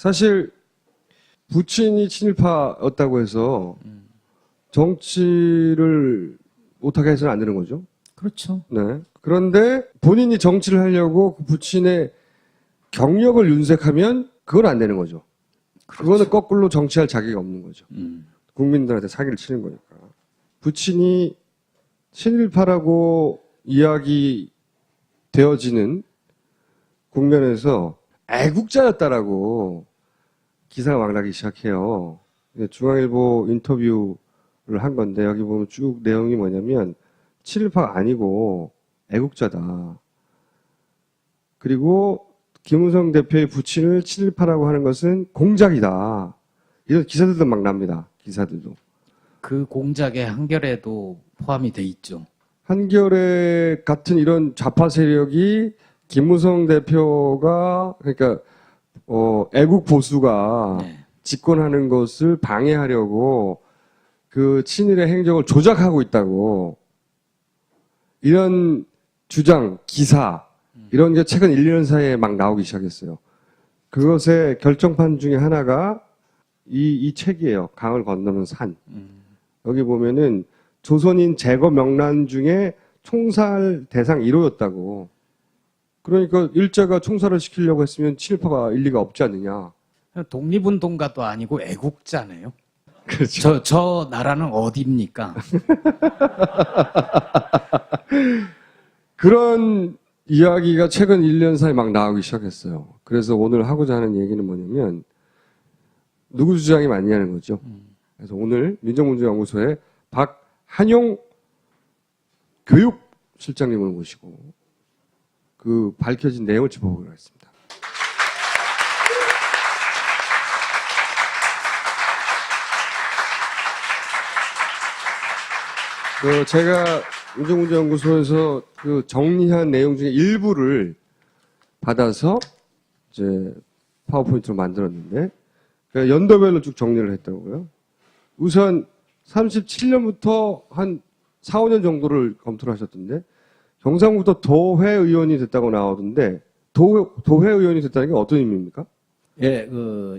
사실 부친이 친일파였다고 해서 정치를 못하게 해서는 안 되는 거죠. 그렇죠. 네. 그런데 본인이 정치를 하려고 그 부친의 경력을 윤색하면 그건 안 되는 거죠. 그거는 거꾸로 정치할 자격이 없는 거죠. 국민들한테 사기를 치는 거니까. 부친이 친일파라고 이야기 되어지는 국면에서 애국자였다라고 기사가 막 나기 시작해요. 중앙일보 인터뷰를 한 건데 여기 보면 쭉 내용이 뭐냐면 친일파가 아니고 애국자다. 그리고 김무성 대표의 부친을 친일파라고 하는 것은 공작이다. 이런 기사들도 막 납니다. 기사들도. 그 공작의 한결에도 포함이 돼 있죠. 한겨레 같은 이런 좌파 세력이 김무성 대표가 그러니까 애국 보수가 네. 집권하는 것을 방해하려고 그 친일의 행적을 조작하고 있다고 이런 주장, 기사 이런 게 최근 1년 사이에 막 나오기 시작했어요. 그것의 결정판 중에 하나가 이 책이에요. 강을 건너는 산. 여기 보면은 조선인 제거 명란 중에 총살 대상 1호였다고. 그러니까 일제가 총살을 시키려고 했으면 친일파가 일리가 없지 않느냐. 독립운동가도 아니고 애국자네요. 그렇죠. 저 나라는 어디입니까? 그런 이야기가 최근 1년 사이에 막 나오기 시작했어요. 그래서 오늘 하고자 하는 얘기는 뭐냐면 누구 주장이 맞냐는 거죠. 그래서 오늘 민정문제연구소에 박한용 교육실장님을 모시고 그 밝혀진 내용을 짚어보기로 했습니다. 제가 민정문제연구소에서 그 정리한 내용 중에 일부를 받아서 이제 파워포인트로 만들었는데 연도별로 쭉 정리를 했다고요. 우선 37년부터 한 4, 5년 정도를 검토를 하셨던데 경상북도 도회의원이 됐다고 나오던데 도회의원이 됐다는 게 어떤 의미입니까? 예,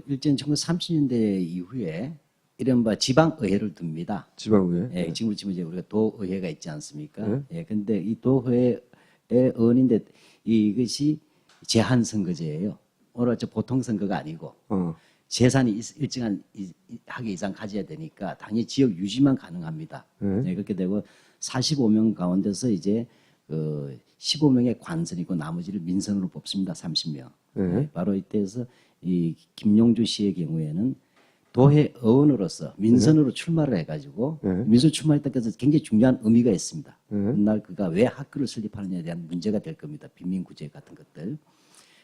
일제는 1930년대 이후에 이른바 지방의회를 둡니다. 지방의회. 예, 지금 이제 우리가 도의회가 있지 않습니까? 네. 예, 근데 이 도회의 의원인데 이것이 제한선거제예요. 오늘 보통 선거가 아니고 재산이 일정한 하기 이상 가져야 되니까 당연히 지역 유지만 가능합니다. 네, 그렇게 되고 45명 가운데서 이제 15명의 관선이고 나머지를 민선으로 뽑습니다. 30명. 네, 바로 이때에서 이 김용주 씨의 경우에는 도회 의원으로서 민선으로 출마를 해가지고 민선 출마했다고 해서 굉장히 중요한 의미가 있습니다. 그날 그가 왜 학교를 설립하느냐에 대한 문제가 될 겁니다. 빈민구제 같은 것들.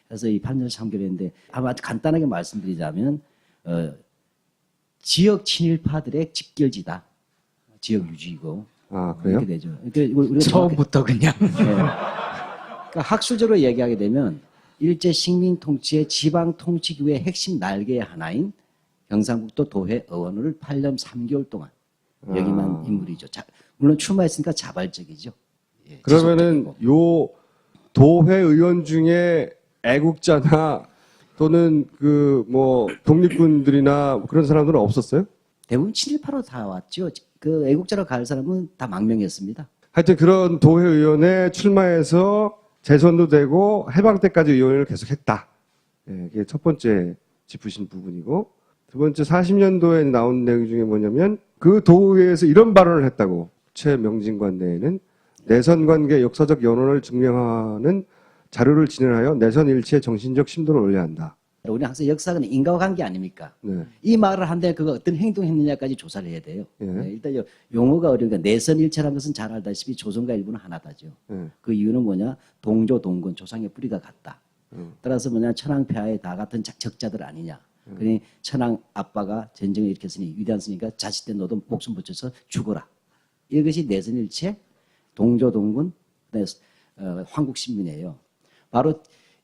그래서 이 판결을 참결했는데 아마 간단하게 말씀드리자면 지역 친일파들의 집결지다. 지역 유지이고. 아, 그래요? 이렇게 되죠. 그러니까 우리가 처음부터 그냥. 그러니까 학술적으로 얘기하게 되면 일제 식민 통치의 지방 통치기구의 핵심 날개의 하나인 경상북도 도회 의원을 8년 3개월 동안 역임한 인물이죠. 물론 출마했으니까 자발적이죠. 예, 그러면은 요 도회의원 중에 애국자나 또는 그 뭐 독립군들이나 그런 사람들은 없었어요? 대부분 친일파로 다 왔죠. 그 애국자로 갈 사람은 다 망명했습니다. 하여튼 그런 도회의원에 출마해서 재선도 되고 해방 때까지 의원을 계속했다. 예, 이게 첫 번째 짚으신 부분이고 두 번째 40년도에 나온 내용 중에 뭐냐면 그 도의회에서 이런 발언을 했다고. 최명진관 내에는 내선 관계 역사적 연원을 증명하는 자료를 진행하여 내선 일체의 정신적 심도를 올려야 한다. 우리는 항상 역사는 인과관계 아닙니까? 네. 이 말을 한데 그가 어떤 행동했느냐까지 조사를 해야 돼요. 예. 네, 일단 용어가 어려우니까 내선일체라는 것은 잘 알다시피 조선과 일본은 하나다죠. 그 이유는 뭐냐? 동조 동건 조상의 뿌리가 같다. 따라서 뭐냐? 천황폐하에 다 같은 적자들 아니냐. 그러니 천황 아빠가 전쟁을 일으켰으니 위대했으니까 자식 때 너도 목숨 붙여서 죽어라. 이것이 내선일체, 동조동군, 황국신민이에요. 바로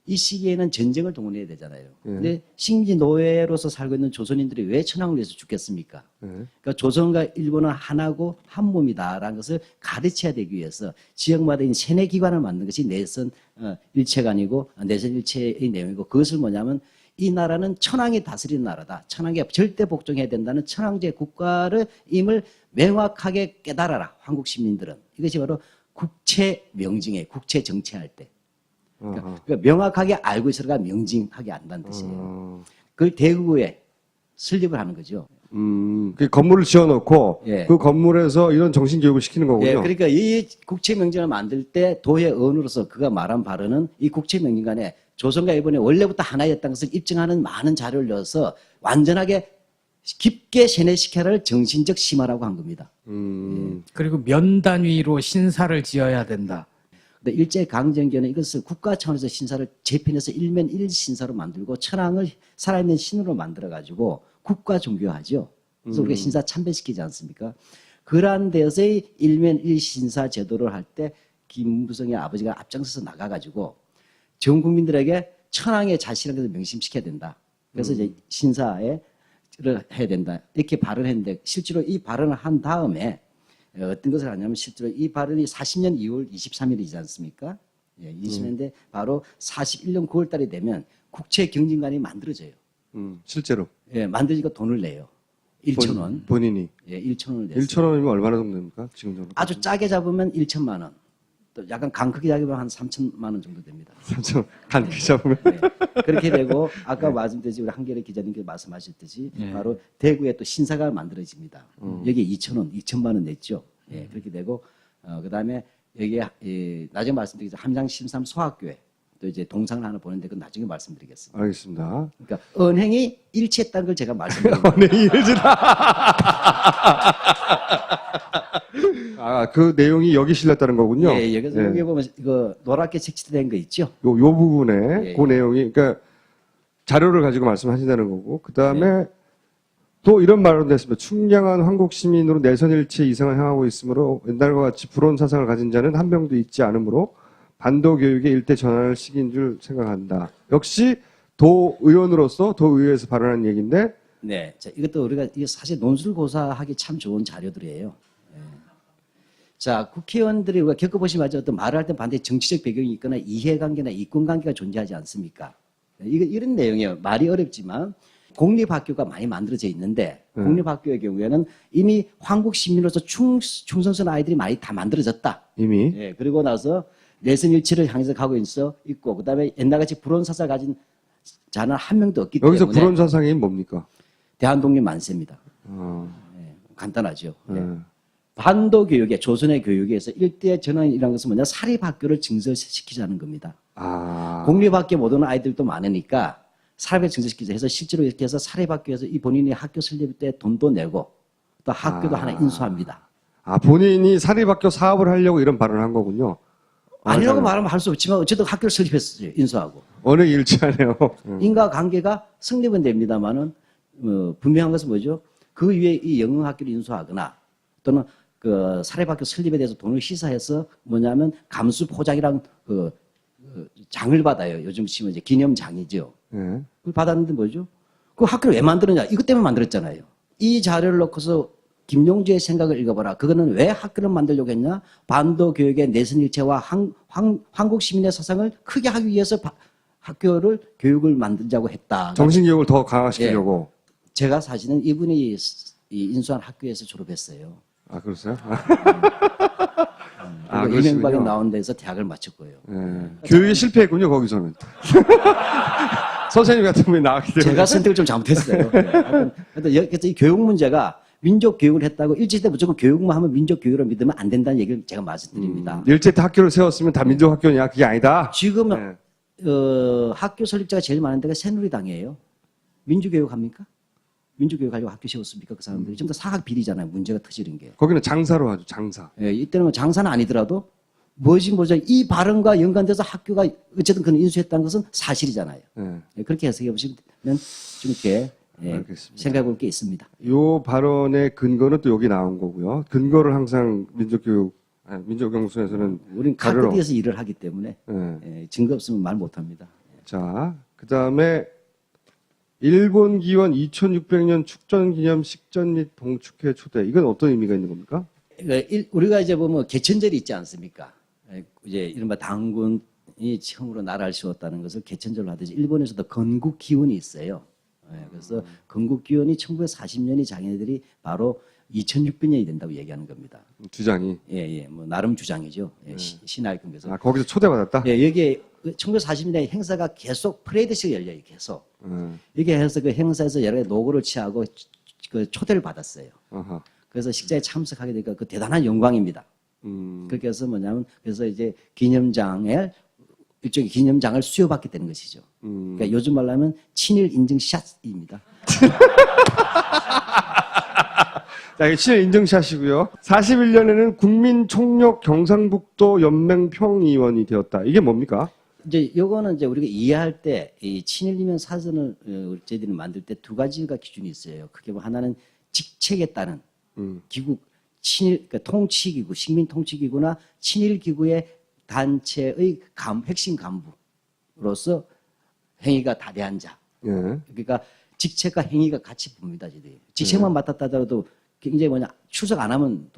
이 시기에는 전쟁을 동원해야 되잖아요. 근데 식민지 노예로서 살고 있는 조선인들이 왜 천황을 위해서 죽겠습니까? 그러니까 조선과 일본은 하나고 한 몸이다라는 것을 가르쳐야 되기 위해서 지역마다 있는 세뇌 기관을 만든 것이 내선 일체가 아니고 내선 일체의 내용이고 그것을 뭐냐면 이 나라는 천황이 다스리는 나라다. 천황에 절대 복종해야 된다는 천황제 국가를 임을 명확하게 깨달아라. 한국 시민들은. 이것이 바로 국채 명징에 국채 정치할 때. 그러니까 명확하게 알고 있어가 명징하게 안다는 뜻이에요. 그걸 대구에 설립을 하는 거죠. 그 건물을 지어놓고 예. 그 건물에서 이런 정신 교육을 시키는 거군요. 예, 그러니까 이 국채 명징을 만들 때 도의 의원으로서 그가 말한 발언은 이 국채 명징 간에 조선과 일본이 원래부터 하나였다는 것을 입증하는 많은 자료를 넣어서 완전하게 깊게 세뇌시켜를 정신적 심화라고 한 겁니다. 그리고 면 단위로 신사를 지어야 된다. 근데 일제강점기에는 이것을 국가 차원에서 신사를 재편해서 일면 일신사로 만들고 천황을 살아있는 신으로 만들어가지고 국가 종교하죠. 그래서 우리가 신사 참배시키지 않습니까? 그러한 데서의 일면 일신사 제도를 할 때 김무성의 아버지가 앞장서서 나가가지고 전 국민들에게 천황의 자신이라는 것을 명심시켜야 된다. 그래서 이제 신사를 해야 된다. 이렇게 발언했는데 실제로 이 발언을 한 다음에 어떤 것을 하냐면 실제로 이 발언이 40년 2월 23일이지 않습니까? 예, 20년인데 바로 41년 9월 달이 되면 국채 경진관이 만들어져요. 실제로. 예, 만들니까 돈을 내요. 1,000원. 본인이. 예, 1,000원을 냈어요. 1,000원이면 얼마나 정도 됩니까? 지금 정도. 아주 짜게 잡으면 1천만 원. 또 약간 강크게 잡으면 한 3천만 원 정도 됩니다. 3천 간 기자보면. 네. 그렇게 되고 아까 말씀드렸듯이 우리 한겨레 기자님께서 말씀하셨듯이 바로 대구에 또 신사가 만들어집니다. 여기에 2,000원, 2천만 원 냈죠. 예, 그렇게 되고 그다음에 여기에 나중에 말씀드리겠습니다. 함양 심삼 소학교에 또 이제 동상을 하나 보는데 그건 나중에 말씀드리겠습니다. 알겠습니다. 그러니까 은행이 일치했다는 걸 제가 말씀드립니다. 네, 아, 그 내용이 여기 실렸다는 거군요. 예, 여기서 여기 보면 이거 노랗게 색칠된 거 있죠. 요 부분에 예, 그 내용이 그러니까 자료를 가지고 말씀하신다는 거고 그 다음에 네. 또 이런 말도 했습니다. 충량한 한국 시민으로 내선일치 이상을 향하고 있으므로 옛날과 같이 불온 사상을 가진 자는 한 명도 있지 않으므로 반도 교육의 일대 전환을 시킨 줄 생각한다. 역시 도의원으로서 도의회에서 발언한 얘기인데 네, 자, 이것도 우리가 이게 사실 논술고사하기 참 좋은 자료들이에요. 예. 자, 국회의원들이 우리가 겪어보시면 알죠. 어떤 말을 할 때 반드시 정치적 배경이 있거나 이해관계나 이권관계가 존재하지 않습니까? 이런 내용이에요. 말이 어렵지만 공립학교가 많이 만들어져 있는데 공립학교의 경우에는 이미 한국 시민으로서 충성스러운 아이들이 많이 다 만들어졌다. 이미 예, 그리고 나서 내선일치를 향해서 가고 있고 그다음에 옛날같이 불온 사상을 가진 자는 한 명도 없기 여기서 때문에 불온 사상이 뭡니까? 대한독립 만세입니다. 어, 예, 간단하죠. 예. 예. 반도 교육에 조선의 교육에서 일대 전환이라는 것은 뭐냐 사립학교를 증설시키자는 겁니다. 아, 공립학교 못 오는 아이들도 많으니까 사립에 증설시키자 해서 실제로 이렇게 해서 사립학교에서 이 본인이 학교 설립 때 돈도 내고 또 학교도 하나 인수합니다. 아 본인이 사립학교 사업을 하려고 이런 발언을 한 거군요. 아니라고 말하면 할 수 없지만 어쨌든 학교를 설립했어요. 인수하고. 어느 일치하네요. 인과관계가 성립은 됩니다만은 분명한 것은 뭐죠? 그 위에 이 영흥학교를 인수하거나 또는 그 사립학교 설립에 대해서 돈을 시사해서 뭐냐면 감수 포장이랑 그 장을 받아요. 요즘 치면 이제 기념장이죠. 예. 그걸 받았는데 뭐죠? 그 학교를 왜 만들었냐? 이것 때문에 만들었잖아요. 이 자료를 놓고서 김용주의 생각을 읽어봐라. 그거는 왜 학교를 만들려고 했냐? 반도 교육의 내선일체와 한국 시민의 사상을 크게 하기 위해서 학교를 교육을 만들자고 했다. 정신교육을 더 강화시키려고. 제가 사실은 이분이 이 인수한 학교에서 졸업했어요. 아 그러세요? 그리고 이명박이 나온 데서 대학을 마쳤고요. 예. 교육이 실패했군요 거기서는. 선생님 같은 분이 나왔기 때문에. 제가 선택을 좀 잘못했어요. 네. 하여튼 그래서 이 교육 문제가 민족 교육을 했다고 일제 때 무조건 교육만 하면 민족 교육을 믿으면 안 된다는 얘기를 제가 말씀드립니다. 일제 때 학교를 세웠으면 다 민족 학교냐? 그게 아니다. 지금 네. 학교 설립자가 제일 많은 데가 새누리당이에요. 민주교육 합니까? 민주교육 하려고 학교 세웠습니까? 그 사람들이 전부 다 사학 비리잖아요. 문제가 터지는 게. 거기는 장사로 하죠. 장사. 예, 이때는 뭐 장사는 아니더라도 뭐지 이 발언과 연관돼서 학교가 어쨌든 그는 인수했다는 것은 사실이잖아요. 예. 예, 그렇게 해석해 보시면 좀 이렇게 알겠습니다. 생각해 볼 게 있습니다. 요 발언의 근거는 또 여기 나온 거고요. 근거를 항상 민족연구소에서는 우리는 자료로. 카드에서 일을 하기 때문에 예. 증거 없으면 말 못합니다. 자, 그 다음에 일본 기원 2600년 축전기념 식전 및 동축회 초대. 이건 어떤 의미가 있는 겁니까? 우리가 이제 보면 개천절이 있지 않습니까? 이제 이른바 당군 일본이 처음으로 나라를 세웠다는 것을 개천절로 하듯이 일본에서도 건국 기원이 있어요. 예, 그래서 건국 기원이 1940년이 자기네들이 바로 2600년이 된다고 얘기하는 겁니다. 주장이. 예, 예, 뭐 나름 주장이죠. 예, 신하위권에서. 아, 거기서 초대받았다? 예, 여기에 1940년에 행사가 계속 프레이드식 열려요, 계속. 이게 해서 그 행사에서 여러 가지 노고를 취하고 그 초대를 받았어요. 아하. 그래서 식사에 참석하게 되니까 그 대단한 영광입니다. 그렇게 해서 뭐냐면 그래서 이제 기념장에 일종의 기념장을 수여받게 되는 것이죠. 그러니까 요즘 말로 하면 친일 인증 샷입니다. 자, 이게 친일 인증샷이고요. 41년에는 국민총력 경상북도 연맹 평의원이 되었다. 이게 뭡니까? 이제 요거는 이제 우리가 이해할 때 이 친일이면 사전을 저희들이 만들 때 두 가지가 기준이 있어요. 그게 뭐 하나는 직책에 따른 기구 친일 그러니까 통치기구 식민통치기구나 친일기구의 단체의 핵심 간부로서 행위가 다대한 자. 예. 그러니까 직책과 행위가 같이 봅니다. 저희들이. 직책만 맡았다 하더라도 굉장히 출석 안 하면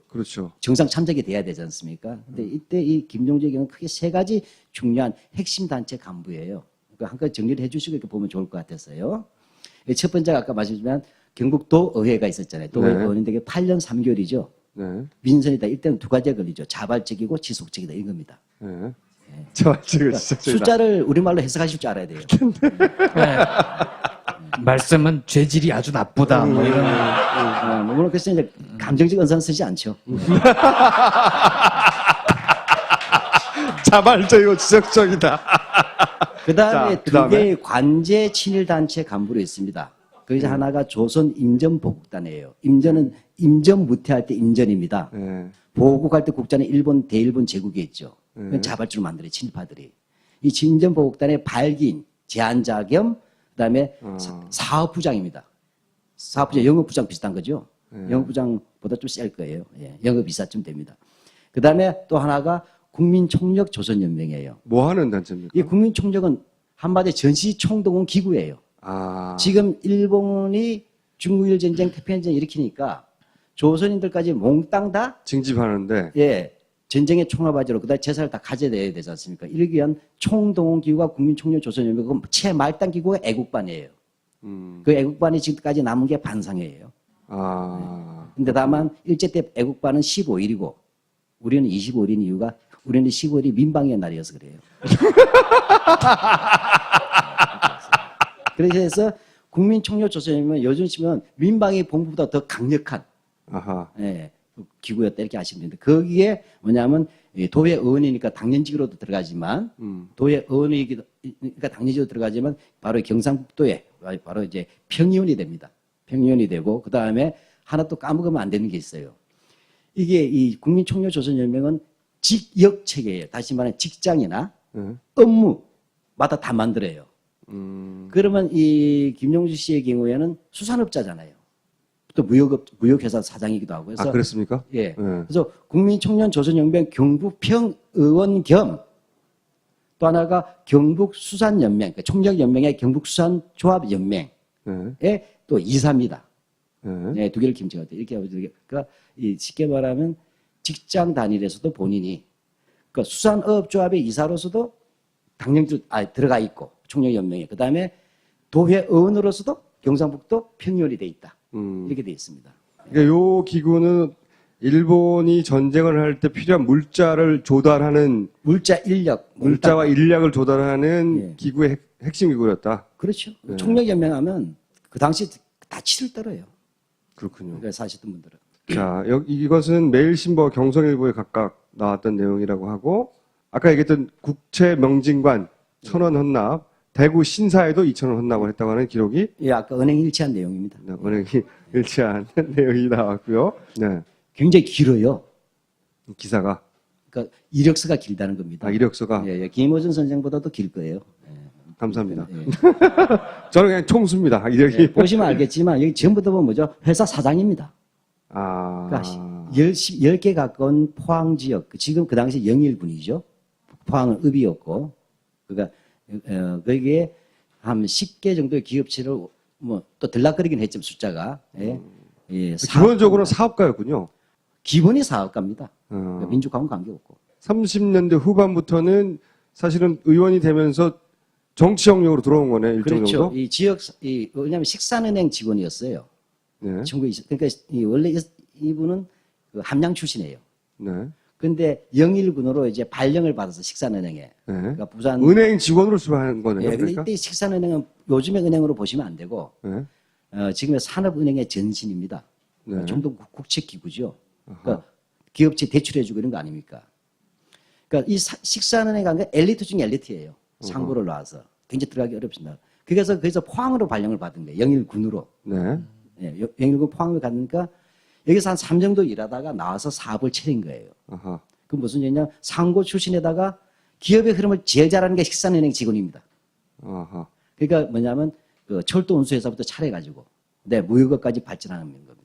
그렇죠. 정상 참석이 돼야 되지 않습니까? 근데 이때 이 김종주의 경우는 크게 세 가지 중요한 핵심 단체 간부예요. 그러니까 한 가지 정리를 해주시고 이렇게 보면 좋을 것 같아서요. 첫 번째가 아까 말씀드렸지만 경북도 의회가 있었잖아요. 도의회 의원인데 8년 3개월이죠. 네. 민선이다. 이때는 두 가지가 걸리죠. 자발적이고 지속적이다. 이런 겁니다. 네. 자발적이고 지속적이다. 숫자를 우리말로 해석하실 줄 알아야 돼요. 네. 말씀은 죄질이 아주 나쁘다. 뭐 이런. 물론 그래서 이제 감정적 언사는 쓰지 않죠. 자발적이고 지속적이다. 그 다음에 자, 두 그다음에? 개의 관제 친일단체 간부로 있습니다. 그 중에 하나가 조선 임전보국단이에요. 임전은 임전 무태할 때 임전입니다. 네. 보국할 때 국자는 일본, 대일본 제국이 있죠. 그건 자발적으로 만들어요, 친일파들이. 이 임전보국단의 발기인, 제안자 겸, 그 다음에 사업부장입니다. 사업부장, 영업부장 비슷한 거죠. 영업부장보다 좀 셀 거예요. 예, 영업이사쯤 됩니다. 그 다음에 또 하나가 국민총력 조선연맹이에요. 뭐 하는 단체입니까? 이 국민총력은 한마디로 전시총동원 기구예요. 아. 지금 일본이 중국일 전쟁, 태평양전 일으키니까 조선인들까지 몽땅 다 징집하는데. 예, 전쟁의 총알바지로 그다음 재산을 다 가져내야 되지 않습니까? 이러기 위한 총동원 기구가 국민총력 조선연맹 그 최말단 기구가 애국반이에요. 그 애국반이 지금까지 남은 게 반상회예요. 아. 근데 다만 일제 때 애국반은 15일이고 우리는 25일인 이유가 우리는 15일이 민방위의 날이어서 그래요. 그래서 국민총력 조선연맹은 요즘 치면 민방위 본부보다 더 강력한 아하. 예, 기구였다 이렇게 아시면 되는데 거기에 뭐냐면 도의 의원이니까 당연직으로도 들어가지만 도의 의원이니까 당연직으로 들어가지만 바로 경상북도에 바로 이제 평의원이 됩니다. 평의원이 되고 그 다음에 하나 또 까먹으면 안 되는 게 있어요. 이게 이 국민총력조선연맹은 직역체계예요. 다시 말하면 직장이나 업무마다 다 만들어요. 그러면 이 김용주 씨의 경우에는 수산업자잖아요. 또 무역회사 사장이기도 하고 해서 아, 그렇습니까? 예. 그래서 국민총련조선연맹 경북평의원 겸 또 하나가 경북수산연맹, 그러니까 총력연맹의 경북수산조합연맹의 또 이사입니다. 네, 두 개를 김치가 돼. 이렇게 하고 그러니까 쉽게 말하면 직장 단위에서도 본인이 그러니까 수산업조합의 이사로서도 당연히 들어가 있고 총력연맹에 그 다음에 도회 의원으로서도 경상북도 평의원이 돼 있다. 이렇게 돼 있습니다. 그러니까 요 기구는 일본이 전쟁을 할 때 필요한 물자를 조달하는 물자 인력, 물자와 인력을 조달하는 예. 기구의 핵심 기구였다. 그렇죠. 총력연맹하면 그 당시 다 치를 떨어요. 그렇군요. 그러니까 사시던 분들은. 자, 이것은 매일신보 경성일보에 각각 나왔던 내용이라고 하고 아까 얘기했던 국채명진관 1,000원 헌납, 대구 신사에도 2,000원 헌납을 했다고 하는 기록이 예, 아까 은행 일치한 내용입니다. 은행이 일치한 내용이 나왔고요. 네, 굉장히 길어요. 기사가 그러니까 이력서가 길다는 겁니다. 이력서가 예, 예. 김호준 선생보다도 길 거예요. 감사합니다. 예. 저는 그냥 총수입니다. 이력이. 예, 보시면 알겠지만 여기 전부 다 보면 뭐죠? 회사 사장입니다. 아, 그러니까 10개 가까운 포항 지역, 지금 그 당시 영일군이죠. 포항은 읍이었고, 그러니까 거기에 한 10개 정도의 기업체를 뭐 또 들락거리긴 했지만 숫자가 예, 기본적으로는 사업가였군요. 기본이 사업가입니다. 그러니까 민주화하고는 관계없고. 30년대 후반부터는 사실은 의원이 되면서 정치 영역으로 들어온 거네, 일정 그렇죠. 정도. 이 지역 왜냐하면 식산은행 직원이었어요. 네. 그러니까 원래 이분은 그 함양 출신이에요. 네. 근데 영일군으로 이제 발령을 받아서 식산은행에 네. 그러니까 부산 은행 직원으로 출마한 거네요. 예, 근데 그러니까. 이때 식산은행은 요즘의 은행으로 보시면 안 되고 네. 지금의 산업은행의 전신입니다. 네. 좀 더 국책기구죠. 그러니까 기업체 대출해주고 이런 거 아닙니까? 그러니까 이 식산은행 간 게 엘리트 중에 엘리트예요. 상고를 나와서 굉장히 들어가기 어렵습니다. 그래서 거기서 포항으로 발령을 받은 거예요. 영일군으로. 네. 예, 영일군 포항을 갔으니까 여기서 한 3년 정도 일하다가 나와서 사업을 차린 거예요. 아하. 그 무슨 얘기냐? 상고 출신에다가 기업의 흐름을 제일 잘하는 게 식산은행 직원입니다. 아하. 그러니까 뭐냐면 그 철도 운수회사부터 차려가지고 네, 무역업까지 발전하는 겁니다.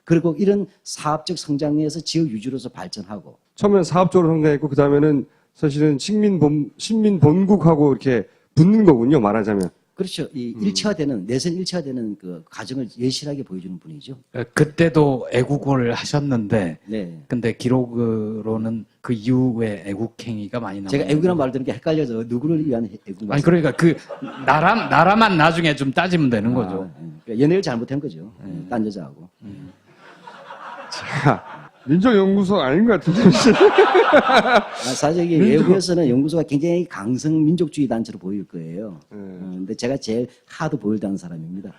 그리고 이런 사업적 성장에서 지역 유지로서 발전하고 처음에는 사업적으로 성장했고 그 다음에는 사실은 신민 본국하고 이렇게 붙는 거군요. 말하자면. 그렇죠. 이 일체화되는 내선 일체화되는 그 과정을 예실하게 보여주는 분이죠. 그때도 애국을 하셨는데, 네. 근데 기록으로는 그 이후에 애국행위가 많이 나와요. 제가 애국이라는 말 들은 게 헷갈려서 누구를 위한 애국 아니 그러니까 그 나라만 나중에 좀 따지면 되는 거죠. 그러니까 연애를 잘못한 거죠. 딴 여자하고. 자, 민족연구소 아닌 것 같은데. 사실 이게 외국에서는 연구소가 굉장히 강성 민족주의 단체로 보일 거예요. 근데 제가 제일 하드 보일드하는 사람입니다.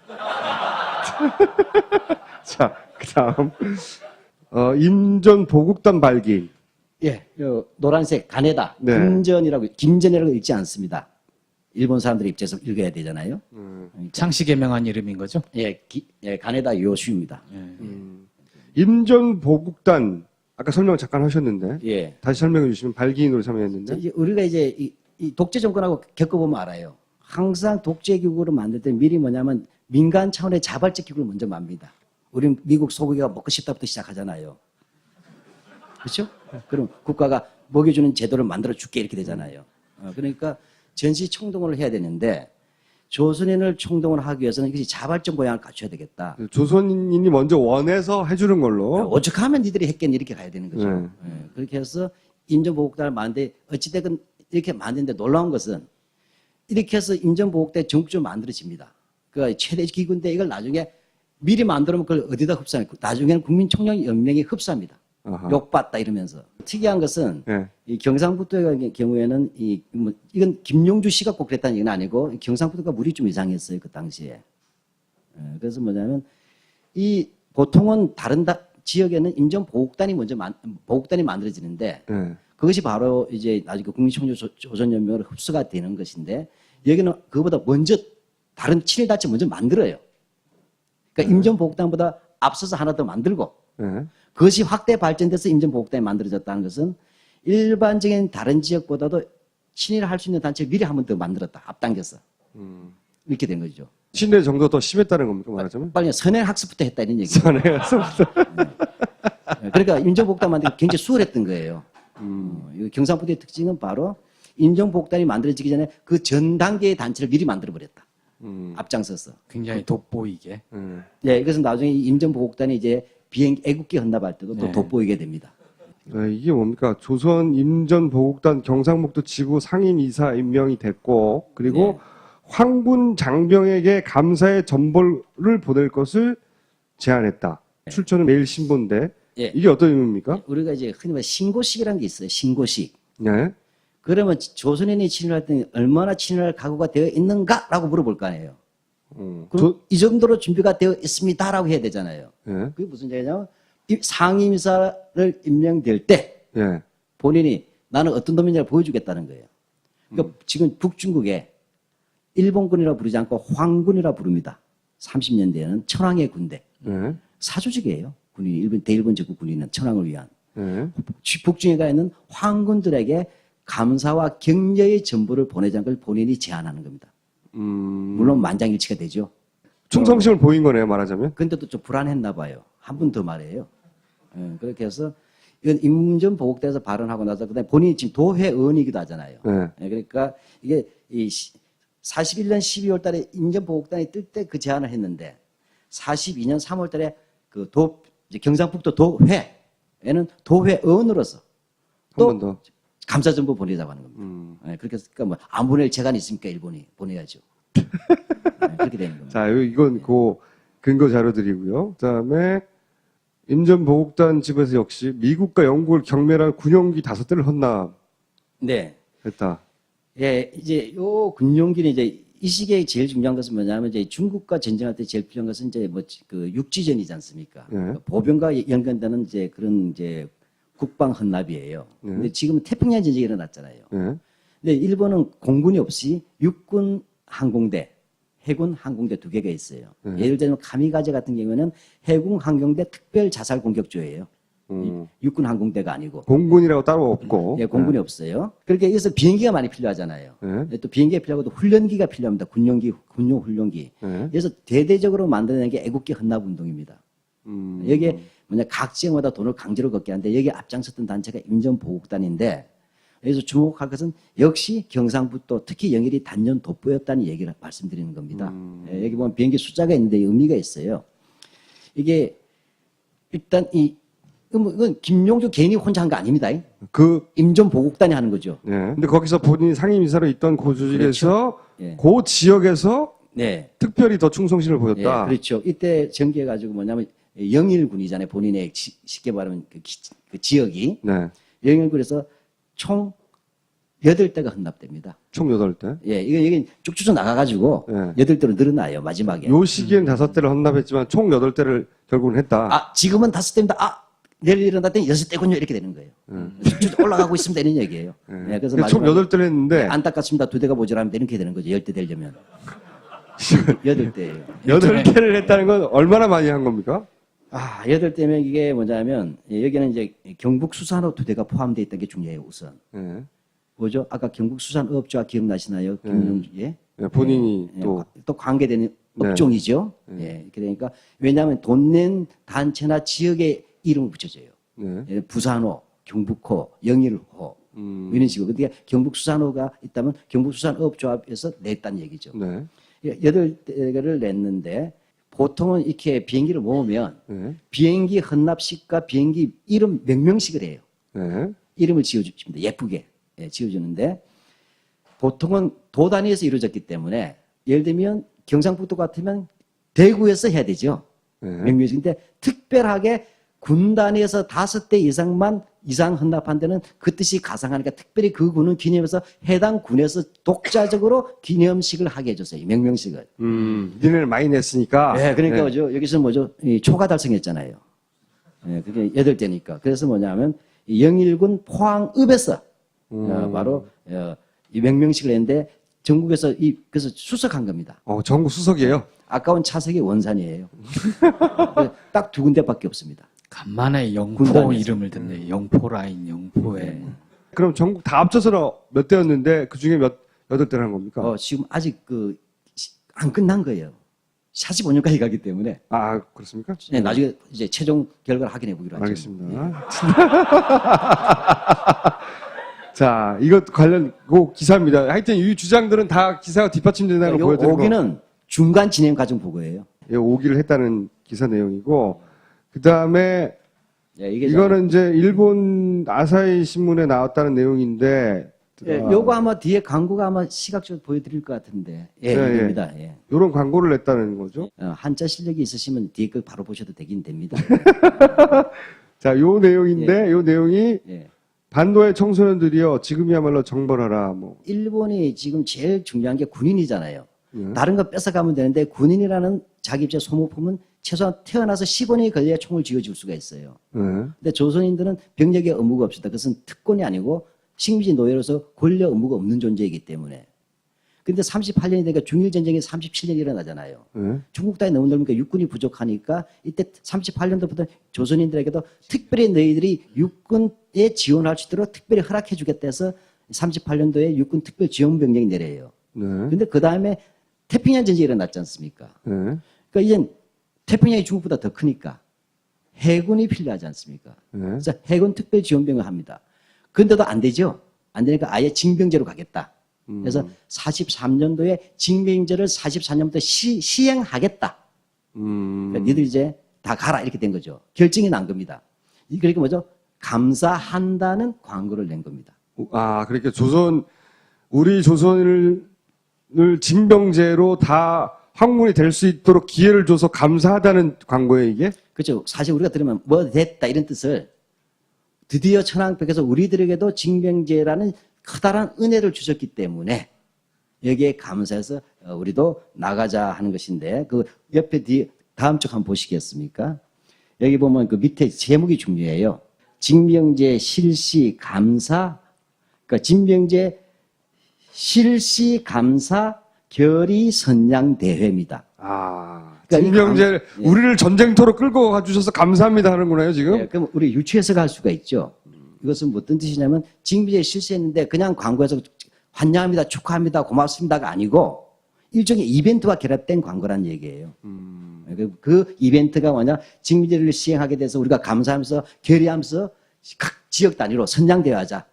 자, 그 다음. 임전 보국단 발기. 예, 노란색 가네다. 네. 김전이라고 읽지 않습니다. 일본 사람들 입장에서 읽어야 되잖아요. 창씨 개명한 이름인 거죠? 예, 가네다 요슈입니다. 임전 보국단. 아까 설명 잠깐 하셨는데. 예. 다시 설명해 주시면 발기인으로 참여했는데. 우리가 이제 이 독재 정권하고 겪어보면 알아요. 항상 독재 기구를 만들 때 미리 뭐냐면 민간 차원의 자발적 기구를 먼저 만듭니다. 우리는 미국 소고기가 먹고 싶다부터 시작하잖아요. 그렇죠? 그럼 국가가 먹여주는 제도를 만들어 줄게 이렇게 되잖아요. 그러니까 전시 총동원을 해야 되는데 조선인을 총동원을 하기 위해서는 이것이 자발적 모양을 갖춰야 되겠다. 조선인이 먼저 원해서 해주는 걸로. 오죽하면 니들이 했겠니 이렇게 가야 되는 거죠. 네. 예, 그렇게 해서 임전보국단을 만드는데 어찌됐든 이렇게 만드는데 놀라운 것은 이렇게 해서 임전보국단이 전국적으로 만들어집니다. 그 최대 기구인데 이걸 나중에 미리 만들어면 그걸 어디다 흡수하냐. 나중에는 국민총령연맹이 흡수합니다. 아하. 욕받다 이러면서. 특이한 것은 네. 이 경상북도의 경우에는 이건 김용주 씨가 꼭 그랬다는 얘기는 아니고 경상북도가 물이 좀 이상했어요 그 당시에. 그래서 뭐냐면 이 보통은 다른 지역에는 임전 보국단이 먼저 보국단이 만들어지는데 네. 그것이 바로 이제 나중에 국민총령 조선연맹으로 흡수가 되는 것인데 여기는 그거보다 먼저 다른 친일 단체 먼저 만들어요. 그러니까 임전 보국단보다 앞서서 하나 더 만들고 네. 그것이 확대 발전돼서 임전보국단이 만들어졌다는 것은 일반적인 다른 지역보다도 친일을 할 수 있는 단체를 미리 한 번 더 만들었다. 앞당겨서. 이렇게 된 거죠. 친일 정도 더 심했다는 겁니까, 말하자면? 빨리 선행학습부터 했다 이런 얘기죠. 선행학습부터. 그러니까 임전보국단 만들기 굉장히 수월했던 거예요. 이 경상북도의 특징은 바로 임전보국단이 만들어지기 전에 그 전 단계의 단체를 미리 만들어버렸다. 앞장서서. 굉장히 돋보이게. 네, 이것은 나중에 임전보국단이 이제 애국기 헌납할 때도 또 네. 돋보이게 됩니다. 이게 뭡니까? 조선 임전 보국단 경상북도 지부 상임 이사 임명이 됐고, 그리고 네. 황군 장병에게 감사의 전보를 보낼 것을 제안했다. 출처는 매일신보인데, 예. 이게 어떤 의미입니까? 우리가 이제 흔히 말 신고식이라는 게 있어요. 신고식. 네. 그러면 조선인이 친일할 때 얼마나 친일할 각오가 되어 있는가라고 물어볼 거 아니에요. 그럼 이 정도로 준비가 되어 있습니다라고 해야 되잖아요. 네. 그게 무슨 얘기냐면 상임이사를 임명될 때 네. 본인이 나는 어떤 놈이냐를 보여주겠다는 거예요. 그러니까 지금 북중국에 일본군이라 부르지 않고 황군이라 부릅니다. 30년대에는 천황의 군대. 네. 사조직이에요. 군인, 대일본 제국 군인은 천황을 위한. 네. 북중에 가 있는 황군들에게 감사와 격려의 전부를 보내자는 걸 본인이 제안하는 겁니다. 물론 만장일치가 되죠. 충성심을 보인 거네요, 말하자면. 근데도 좀 불안했나 봐요. 한 분 더 말해요. 그렇게 해서 이건 임전 보국대에서 발언하고 나서 그다음에 본인이 지금 도회의원이기도 하잖아요. 네. 그러니까 이게 41년 12월 달에 임전 보국단이 뜰 때 그 제안을 했는데 42년 3월 달에 이제 경상북도 도회에는 도회의원으로서 한 번 더. 감사정보 보내자고 하는 겁니다. 예, 그렇게 해서 그러니까 뭐 안 보낼 재간이 있으니까 일본이 보내야죠. 그렇게 되는 겁니다. 자, 이건 그 근거 자료들이고요. 그다음에 임전보국단 집에서 역시 미국과 영국을 경멸한 군용기 5대를 헌납했다. 네. 예, 이제 요 군용기는 이제 이 시기에 제일 중요한 것은 뭐냐면 이제 중국과 전쟁할 때 제일 필요한 것은 이제 뭐 그 육지전이지 않습니까? 예. 보병과 연관되는 이제 그런 이제 국방 헌납이에요. 예. 근데 지금은 태평양 전쟁이 일어났잖아요. 예. 근데 일본은 공군이 없이 육군 항공대, 해군 항공대 2개가 있어요. 예를 들면 카미가제 같은 경우에는 해군 항공대 특별 자살 공격조예요. 육군 항공대가 아니고. 공군이라고 따로 없고. 예, 공군이 없어요. 그렇게 여기서 비행기가 많이 필요하잖아요. 예. 또 비행기가 필요하고 또 훈련기가 필요합니다. 군용 훈련기. 예. 그래서 대대적으로 만들어낸 게 애국기 헌납 운동입니다. 여기에 뭐냐 각 지역마다 돈을 강제로 걷게 하는데 여기에 앞장섰던 단체가 임전보국단인데 여기서 주목할 것은 역시 경상북도 특히 영일이 단연 돋보였다는 얘기를 말씀드리는 겁니다. 예, 여기 보면 비행기 숫자가 있는데 의미가 있어요. 이게 일단 이건 김용주 개인이 혼자 한 거 아닙니다. 그 임전보국단이 하는 거죠. 예. 근데 거기서 본인이 상임이사로 있던 그 조직에서 예. 그 지역에서 네. 특별히 더 충성심을 보였다. 예, 그렇죠. 이때 전개해가지고 뭐냐면 영일군이잖아요. 본인의 쉽게 말하면 그 지역이 네. 영일군에서 총 8대가 헌납됩니다. 총 8대. 예, 이게 쭉쭉 나가가지고 예. 8대로 늘어나요. 마지막에. 요 시기엔 5대를 헌납했지만 총 8대를 결국은 했다. 아, 지금은 5대입니다. 아, 내일 일어났더니 6대군요. 이렇게 되는 거예요. 쭉쭉 올라가고 있으면 되는 얘기예요. 예, 그래서 총 마지막에 8대를 했는데 안타깝습니다. 2대가 모자라면 이렇게 되는 거죠. 10대 되려면. 8대예요. 8대를 했다는 건 얼마나 많이 한 겁니까? 아, 8대면 이게 뭐냐면 여기는 이제 경북 수산업 2대가 포함되어 있다는 게 중요해요. 우선. 예. 뭐죠? 아까 경북 수산업조화 기억나시나요? 김용주에. 예, 본인이 또 관계되는 업종이죠. 예. 이렇게 되니까 왜냐하면 돈 낸 단체나 지역에 이름을 붙여줘요. 네. 예, 부산호, 경북호, 영일호 이런 식으로. 그러니까 경북 수산호가 있다면 경북 수산업조합에서 냈다는 얘기죠. 네. 8대를 냈는데 보통은 이렇게 비행기를 모으면 네. 비행기 헌납식과 비행기 이름 명명식을 해요. 네. 이름을 지어줍니다. 예쁘게 지어주는데 보통은 도 단위에서 이루어졌기 때문에 예를 들면 경상북도 같으면 대구에서 해야 되죠. 네. 명명식인데 특별하게 군 단위에서 5대 이상 헌납한 데는 그 뜻이 가상하니까 특별히 그 군을 기념해서 해당 군에서 독자적으로 기념식을 하게 해줬어요. 명명식을. 니네를 많이 냈으니까. 네, 그러니까 네. 뭐죠? 여기서 뭐죠? 이 초가 달성했잖아요. 예, 그게 8대니까. 그래서 뭐냐면 이 영일군 포항읍에서 바로 이 명명식을 했는데 전국에서 그래서 수석한 겁니다. 전국 수석이에요. 아까운 차석이 원산이에요. 딱 2군데밖에 없습니다. 간만에 영포 군단에서. 이름을 듣네. 영포 라인, 영포에. 그럼 전국 다 합쳐서는 몇 대였는데 그 중에 8대를 한 겁니까? 지금 아직 안 끝난 거예요. 45년까지 가기 때문에. 아, 그렇습니까? 네, 나중에 이제 최종 결과를 확인해 보기로 하죠. 알겠습니다. 자, 이것 관련 기사입니다. 하여튼 이 주장들은 다 기사가 뒷받침된다는 걸 보여드리고. 여기는 중간 진행 과정 보고예요. 예, 오기를 했다는 기사 내용이고, 그 다음에 예, 이게 이거는 이제 일본 아사히 신문에 나왔다는 내용인데, 예, 요거 아마 뒤에 광고가 아마 시각적으로 보여드릴 것 같은데, 예, 예, 이겁니다. 예. 이런 광고를 냈다는 거죠. 한자 실력이 있으시면 뒤에 걸 바로 보셔도 되긴 됩니다. 자, 요 내용인데, 요 내용이 예. 반도의 청소년들이요, 지금이야말로 정벌하라, 뭐. 일본이 지금 제일 중요한 게 군인이잖아요. 예. 다른 거 뺏어가면 되는데 군인이라는 자기 입장 소모품은 최소한 태어나서 10원이 걸려야 총을 쥐어줄 수가 있어요. 예. 근데 조선인들은 병력의 의무가 없습니다. 그것은 특권이 아니고 식민지 노예로서 권력 의무가 없는 존재이기 때문에. 근데 38년이 되니까 중일전쟁이 37년 일어나잖아요. 예. 중국 땅에 너무 넓으니까 육군이 부족하니까 이때 38년도부터 조선인들에게도 특별히 너희들이 육군에 지원할 수 있도록 특별히 허락해 주겠다 해서 38년도에 육군 특별 지원 병력이 내려요. 네. 근데 그 다음에 태평양 전쟁이 일어났지 않습니까? 예. 그러니까 이젠 태평양이 중국보다 더 크니까 해군이 필요하지 않습니까? 예. 그래서 해군 특별 지원병을 합니다. 근데도 안 되죠. 안 되니까 아예 징병제로 가겠다. 그래서 43년도에 징병제를 44년부터 시행하겠다. 그러니까 니들 이제 다 가라 이렇게 된 거죠. 결정이 난 겁니다. 그러니까 뭐죠? 감사한다는 광고를 낸 겁니다. 그러니까 우리 조선을 징병제로 다 황문이 될 수 있도록 기회를 줘서 감사하다는 광고예요, 이게? 그렇죠. 사실 우리가 들으면 뭐 됐다 이런 뜻을 드디어 천황께서 우리들에게도 징병제라는 커다란 은혜를 주셨기 때문에 여기에 감사해서 우리도 나가자 하는 것인데 그 옆에 다음 쪽 한번 보시겠습니까? 여기 보면 그 밑에 제목이 중요해요. 징병제 실시 감사, 그러니까 징병제 실시 감사 결의 선양 대회입니다. 그러니까 징병제 우리를 전쟁터로 끌고 가주셔서 감사합니다 하는구나요, 지금? 네, 그럼 우리 유추해서 갈 수가 있죠. 이것은 뭐 어떤 뜻이냐면 징병제 실시했는데 그냥 광고에서 환영합니다, 축하합니다, 고맙습니다가 아니고 일종의 이벤트와 결합된 광고란 얘기예요. 그 이벤트가 뭐냐, 징병제를 시행하게 돼서 우리가 감사하면서 결의하면서 각 지역 단위로 선양대회하자,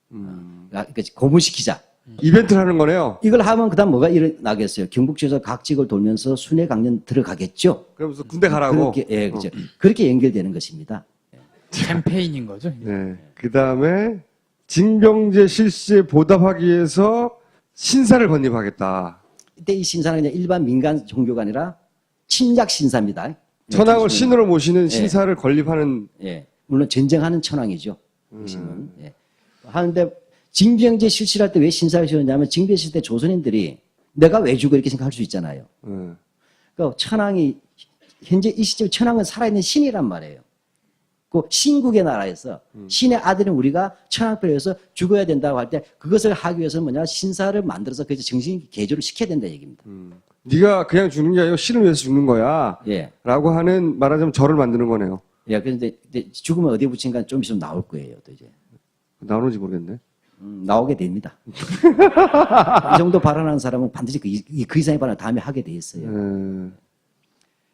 그러니까 고무시키자. 이벤트를 하는 거네요. 이걸 하면 그다음 뭐가 일어나겠어요? 경북지에서 각 지역을 돌면서 순회 강연 들어가겠죠. 그러면서 군대 가라고. 그렇게, 예, 그렇죠. 그렇게 연결되는 것입니다. 캠페인인 거죠. 네. 그 다음에 징병제 실시에 보답하기 위해서 신사를 건립하겠다. 이때 이 신사는 그냥 일반 민간 종교가 아니라 침략 신사입니다. 천황을 신으로 모시는 예. 신사를 건립하는. 예, 물론 전쟁하는 천황이죠. 신은. 예. 하는데 징병제 실시할 때 왜 신사를 지었냐면 징병제 실시 때 조선인들이 내가 왜 죽어 이렇게 생각할 수 있잖아요. 그러니까 천황이 현재 이 시점 천황은 살아있는 신이란 말이에요. 그 신국의 나라에서 신의 아들인 우리가 천황표를 해서 죽어야 된다고 할 때 그것을 하기 위해서는 뭐냐, 신사를 만들어서 그 정신 개조를 시켜야 된다 얘기입니다. 네가 그냥 죽는 게 아니고 신을 위해서 죽는 거야. 예. 라고 하는, 말하자면 절을 만드는 거네요. 예, 그런데 이제 죽으면 어디에 붙인가 좀 있으면 나올 거예요, 또 이제. 나오는지 모르겠네. 나오게 됩니다. 이 정도 발언하는 사람은 반드시 그 이상의 발언을 다음에 하게 돼 있어요.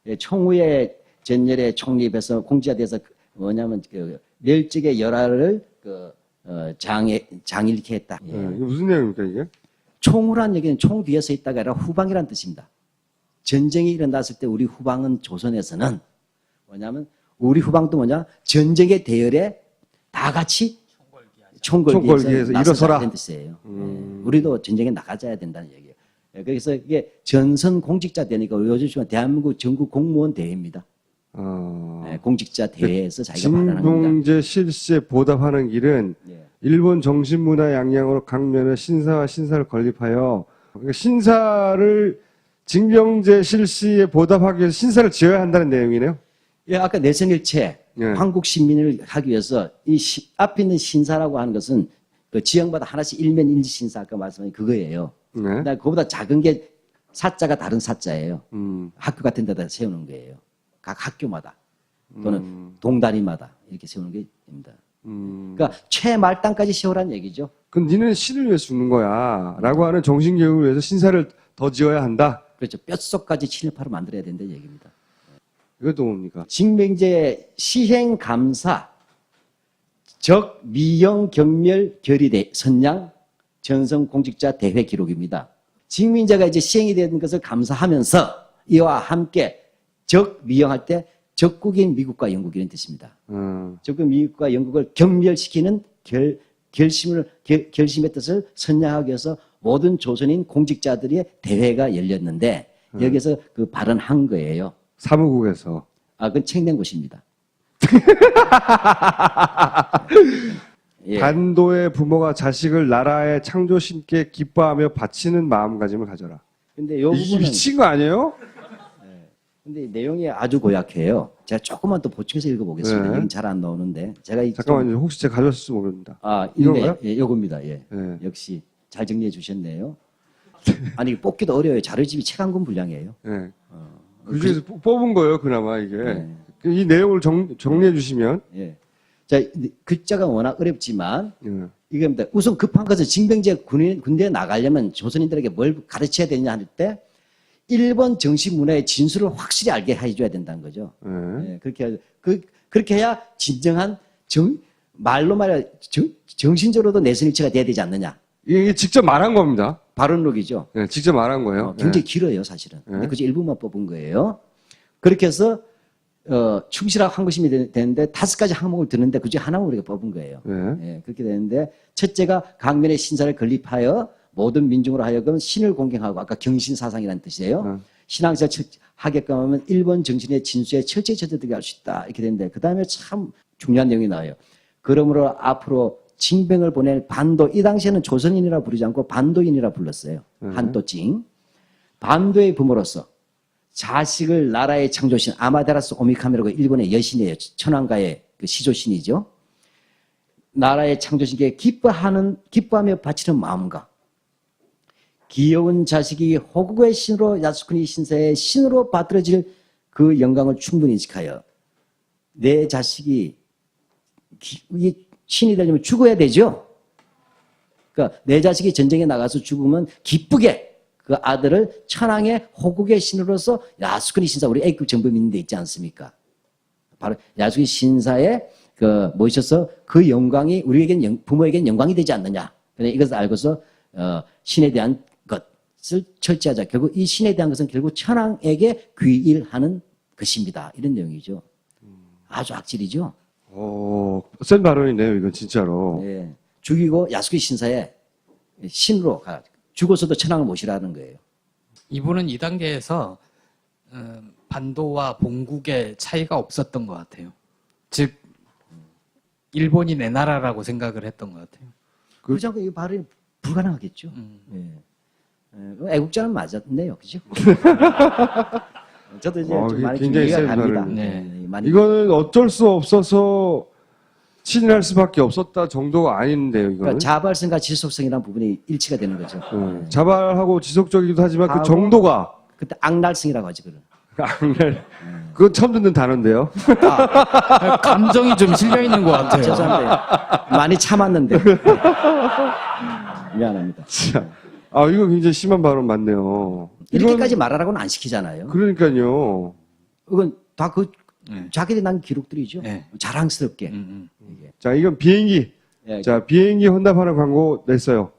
예, 총후에 전열에 총립해서 공지가 돼서 뭐냐면 그 멸직의 열화를 장일케 했다. 예. 이게 무슨 내용입니까, 이게? 총후란 얘기는 총 뒤에 서 있다가 아니라 후방이라는 뜻입니다. 전쟁이 일어났을 때 우리 후방은 조선에서는 뭐냐면 우리 후방도 뭐냐, 전쟁의 대열에 다 같이 총걸기에서 일어서라. 나서는 뜻이에요. 예. 우리도 전쟁에 나가자야 된다는 얘기예요. 예. 그래서 이게 전선 공직자 대회니까 요즘 대한민국 전국 공무원 대회입니다. 예. 공직자 대회에서 자기가 발언한 겁니다. 징병제 실시에 보답하는 길은 예. 일본 정신문화 양양으로 강면에 신사와 신사를 건립하여, 그러니까 신사를 징병제 실시에 보답하기 위해서 신사를 지어야 한다는 내용이네요. 예, 아까 내선일체 예. 한국 시민을 하기 위해서 이 앞에 있는 신사라고 하는 것은 그 지역마다 하나씩 일면 일신사 아까 말씀하신 그거예요. 네. 그다음에 그거보다 작은 게 사자가 다른 사자예요. 학교 같은 데다 세우는 거예요. 각 학교마다 또는 동단위마다 이렇게 세우는 게 됩니다. 그러니까 최말단까지 세우라는 얘기죠. 그럼 니는 신을 위해서 죽는 거야 라고 하는 정신교육을 위해서 신사를 더 지어야 한다. 그렇죠. 뼛속까지 친일파로 만들어야 된다는 얘기입니다. 이것도 뭡니까? 징병제 시행 감사 적 미영 경멸 결의대 선양 전성 공직자 대회 기록입니다. 징병제가 이제 시행이 된 것을 감사하면서 이와 함께 적 미영할 때 적국인 미국과 영국이라는 뜻입니다. 적국인 미국과 영국을 경멸시키는 결심의 뜻을 선양하기 위해서 모든 조선인 공직자들의 대회가 열렸는데 여기서 그 발언한 거예요. 사무국에서. 그건 책낸 곳입니다. 예. 반도의 부모가 자식을 나라의 창조신께 기뻐하며 바치는 마음가짐을 가져라. 근데 요 이게 부분은 미친 거 아니에요? 근데 내용이 아주 고약해요. 제가 조금만 더 보충해서 읽어보겠습니다. 네. 이건 잘 안 나오는데 제가 잠깐만요. 혹시 제가 가져왔을지 모릅니다. 이건가요? 예, 요겁니다. 예. 네. 역시 잘 정리해 주셨네요. 아니 뽑기도 어려워요. 자료집이 책 한 권 분량이에요. 네. 그 중에서 뽑은 거예요, 그나마 이게. 네. 이 내용을 정리해 주시면. 예. 자, 글자가 워낙 어렵지만 예. 이겁니다. 우선 급한 것은 징병제 군대에 나가려면 조선인들에게 뭘 가르쳐야 되냐 할 때 일본 정신 문화의 진수를 확실히 알게 해줘야 된다는 거죠. 예, 그렇게 해야 진정한 말로 말해 정신적으로도 내선일체가 돼야 되지 않느냐. 이게 직접 말한 겁니다. 발언록이죠. 네, 직접 말한 거예요. 굉장히 길어요, 사실은. 근데 그저 일부만 뽑은 거예요. 그렇게 해서 충실하고 항구심이 되는데 5가지 항목을 드는데 그중에 하나만 우리가 뽑은 거예요. 네. 예, 그렇게 되는데 첫째가 강면의 신사를 건립하여 모든 민중으로 하여금 신을 공경하고 아까 경신사상이라는 뜻이에요. 신앙생활 하게끔 하면 일본 정신의 진수에 철저히 젖어들게 할 수 있다. 이렇게 되는데 그 다음에 참 중요한 내용이 나와요. 그러므로 앞으로 징병을 보낼 반도, 이 당시에는 조선인이라 부르지 않고 반도인이라 불렀어요. 한도징. 반도의 부모로서 자식을 나라의 창조신 아마테라스 오미카미라고 일본의 여신이에요. 천황가의 그 시조신이죠. 나라의 창조신께 기뻐하며 바치는 마음과 귀여운 자식이 호국의 신으로 야스쿠니 신사의 신으로 받들어질 그 영광을 충분히 인식하여 내 자식이 신이 되려면 죽어야 되죠. 그러니까 내 자식이 전쟁에 나가서 죽으면 기쁘게 그 아들을 천황의 호국의 신으로서 야스쿠니 신사, 우리 A급 정범 있는 데 있지 않습니까? 바로 야스쿠니 신사에 모셔서 그 영광이 우리에겐 부모에겐 영광이 되지 않느냐. 이것을 알고서 신에 대한 것을 철저하자. 결국 이 신에 대한 것은 결국 천황에게 귀일하는 것입니다. 이런 내용이죠. 아주 악질이죠. 센 발언이네요, 이건 진짜로. 네. 죽이고 야스쿠니 신사에 신으로 가. 죽어서도 천황을 모시라는 거예요. 이분은 이 단계에서 반도와 본국의 차이가 없었던 것 같아요. 즉 일본이 내 나라라고 생각을 했던 것 같아요. 그렇지 않고 이 발언이 불가능하겠죠. 애국자는 맞았네요, 그죠? 저도 이제 좀 많이 굉장히 이해가 센 갑니다. 발언. 네, 많이 이거는 어쩔 수 없어서 친일할 수밖에 없었다 정도가 아닌데요, 이거는. 그러니까 자발성과 지속성이라는 부분이 일치가 되는 거죠. 자발하고 지속적이기도 하지만 그 하고 정도가 그때 악랄성이라고 하지 그걸. 그건 처음 듣는 단어인데요. 감정이 좀 실려 있는 것 같아요. 죄송합니다. 많이 참았는데. 미안합니다. 이거 굉장히 심한 발언 맞네요. 이렇게까지 말하라고는 안 시키잖아요. 그러니까요. 이건 다 자기들이 난 기록들이죠. 네. 자랑스럽게. 자, 이건 비행기. 예, 자, 비행기 혼납하는 광고 냈어요.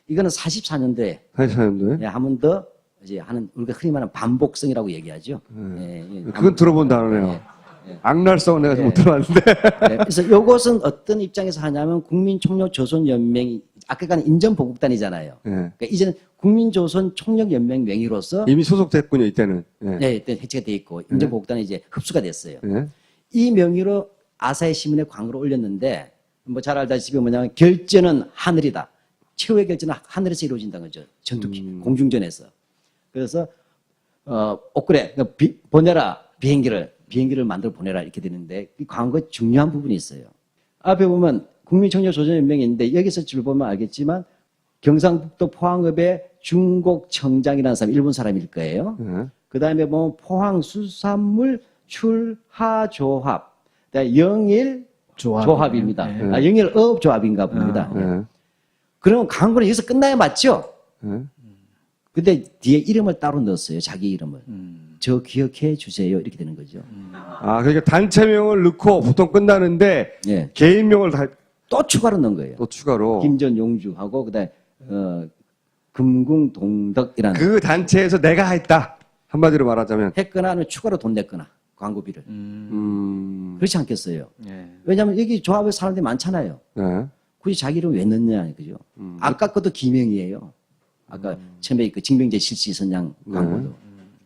이거는 44년도에 44년도에. 한 번 더 이제 하는 우리가 흔히 말하는 반복성이라고 얘기하죠. 그건 들어본 단어네요. 악랄성은 내가 못 들어봤는데. 네, 그래서 이것은 어떤 입장에서 하냐면 국민총력조선연맹이 아까는 인전보국단이잖아요. 그러니까 이제는 국민조선총력연맹 명의로서 이미 소속됐군요, 이때는. 네, 이때 해체가 돼 있고 인전보국단이 이제 흡수가 됐어요. 네. 이 명의로 아사히 신문에 광고를 올렸는데 뭐 잘 알다시피 뭐냐면 결전은 하늘이다. 최후의 결전은 하늘에서 이루어진다는 거죠. 전투기 공중전에서. 그래서 그래 보내라 비행기를 만들어 보내라 이렇게 되는데 이 광고에 중요한 부분이 있어요. 앞에 보면 국민청년조선연맹이 있는데 여기서 줄 보면 알겠지만 경상북도 포항읍의 중곡청장이라는 사람 일본 사람일 거예요. 그 다음에 보면 포항수산물 출하조합, 영일조합입니다. 네. 영일어업조합인가 봅니다. 그러면 광고는 여기서 끝나야 맞죠? 근데 뒤에 이름을 따로 넣었어요. 자기 이름을. 저 기억해 주세요. 이렇게 되는 거죠. 그러니까 단체명을 넣고 보통 끝나는데 예. 개인명을 또 추가로 넣은 거예요. 또 추가로. 김전용주하고 그다음에 금궁동덕이라는 그 단체에서 내가 했다. 한마디로 말하자면. 했거나 아니면 추가로 돈 냈거나 광고비를. 그렇지 않겠어요. 네. 왜냐하면 여기 조합에 사람들이 많잖아요. 네. 굳이 자기 이름 왜 넣느냐 그죠. 아까 것도 기명이에요. 아까 처음에 그 징병제 실시 선양 광고도.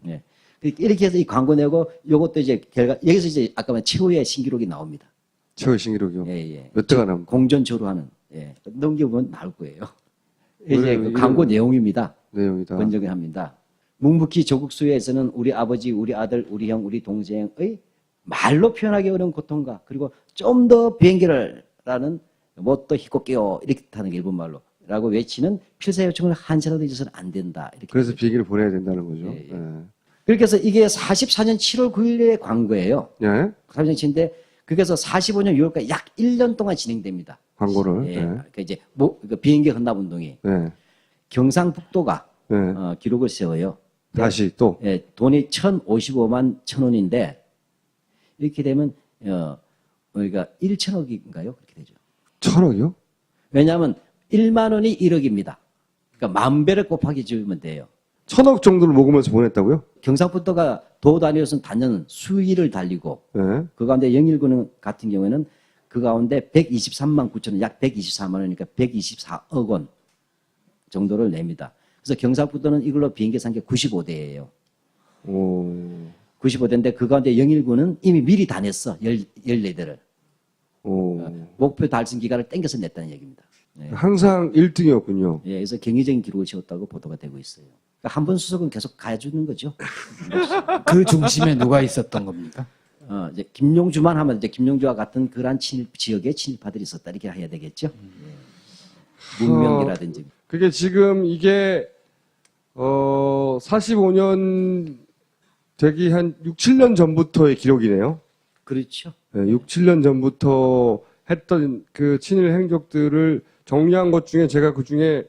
예. 이렇게 해서 이 광고 내고 요것도 이제 여기서 이제 아까 말한 최후의 신기록이 나옵니다. 최후 신기록이요. 예. 몇 대가 나옵니까? 공전초로 하는. 예. 넘겨보면 나올 거예요. 이제 그 이거- 광고 내용입니다. 내용이다. 번역을 합니다. 묵묵히 조국 수혜에서는 우리 아버지, 우리 아들, 우리 형, 우리 동생의 말로 표현하기 어려운 고통과 그리고 좀 더 비행기를 라는 못도 희곡게요 이렇게 타는 게 일본말로 라고 외치는 필사 요청을 한시라도 잊어서는 안 된다. 이렇게 그래서 되죠. 비행기를 보내야 된다는 거죠. 예, 예. 그렇게 해서 이게 44년 7월 9일의 광고예요. 예. 44년 7인데 그래서 45년 6월까지 약 1년 동안 진행됩니다. 광고를. 예. 예. 그러니까 이제 그 비행기 헌납운동이 예. 경상북도가 예. 기록을 세워요. 다시 또. 예, 돈이 1,055만 1,000원인데 이렇게 되면 우리가 1,000억인가요? 그렇게 되죠. 1,000억이요? 왜냐하면 1만 원이 1억입니다. 그러니까 10,000배를 곱하기 주면 돼요. 1,000억 정도를 먹으면서 보냈다고요? 경상북도가 도 단위로서는 단연 수위를 달리고 네. 그 가운데 영일군 같은 경우에는 그 가운데 123만 9천 원, 약 124만 원이니까 124억 원 정도를 냅니다. 그래서 경상북도는 이걸로 비행기 산 게 95대예요. 오. 95대인데 그 가운데 영일군은 이미 미리 다 냈어. 14대를. 오. 목표 달성 기간을 땡겨서 냈다는 얘기입니다. 네. 항상 1등이었군요. 예, 그래서 경이적인 기록을 세웠다고 보도가 되고 있어요. 그러니까 한 번 수석은 계속 가주는 거죠. 그 중심에 누가 있었던 겁니까? 이제 김용주만 하면 이제 김용주와 같은 그러한 지역에 친일파들이 있었다 이렇게 해야 되겠죠. 예. 문명기라든지. 그게 지금 이게 45년 되기 한 6, 7년 전부터의 기록이네요. 그렇죠. 네, 6, 7년 전부터 했던 그 친일 행적들을 정리한 것 중에 제가 그 중에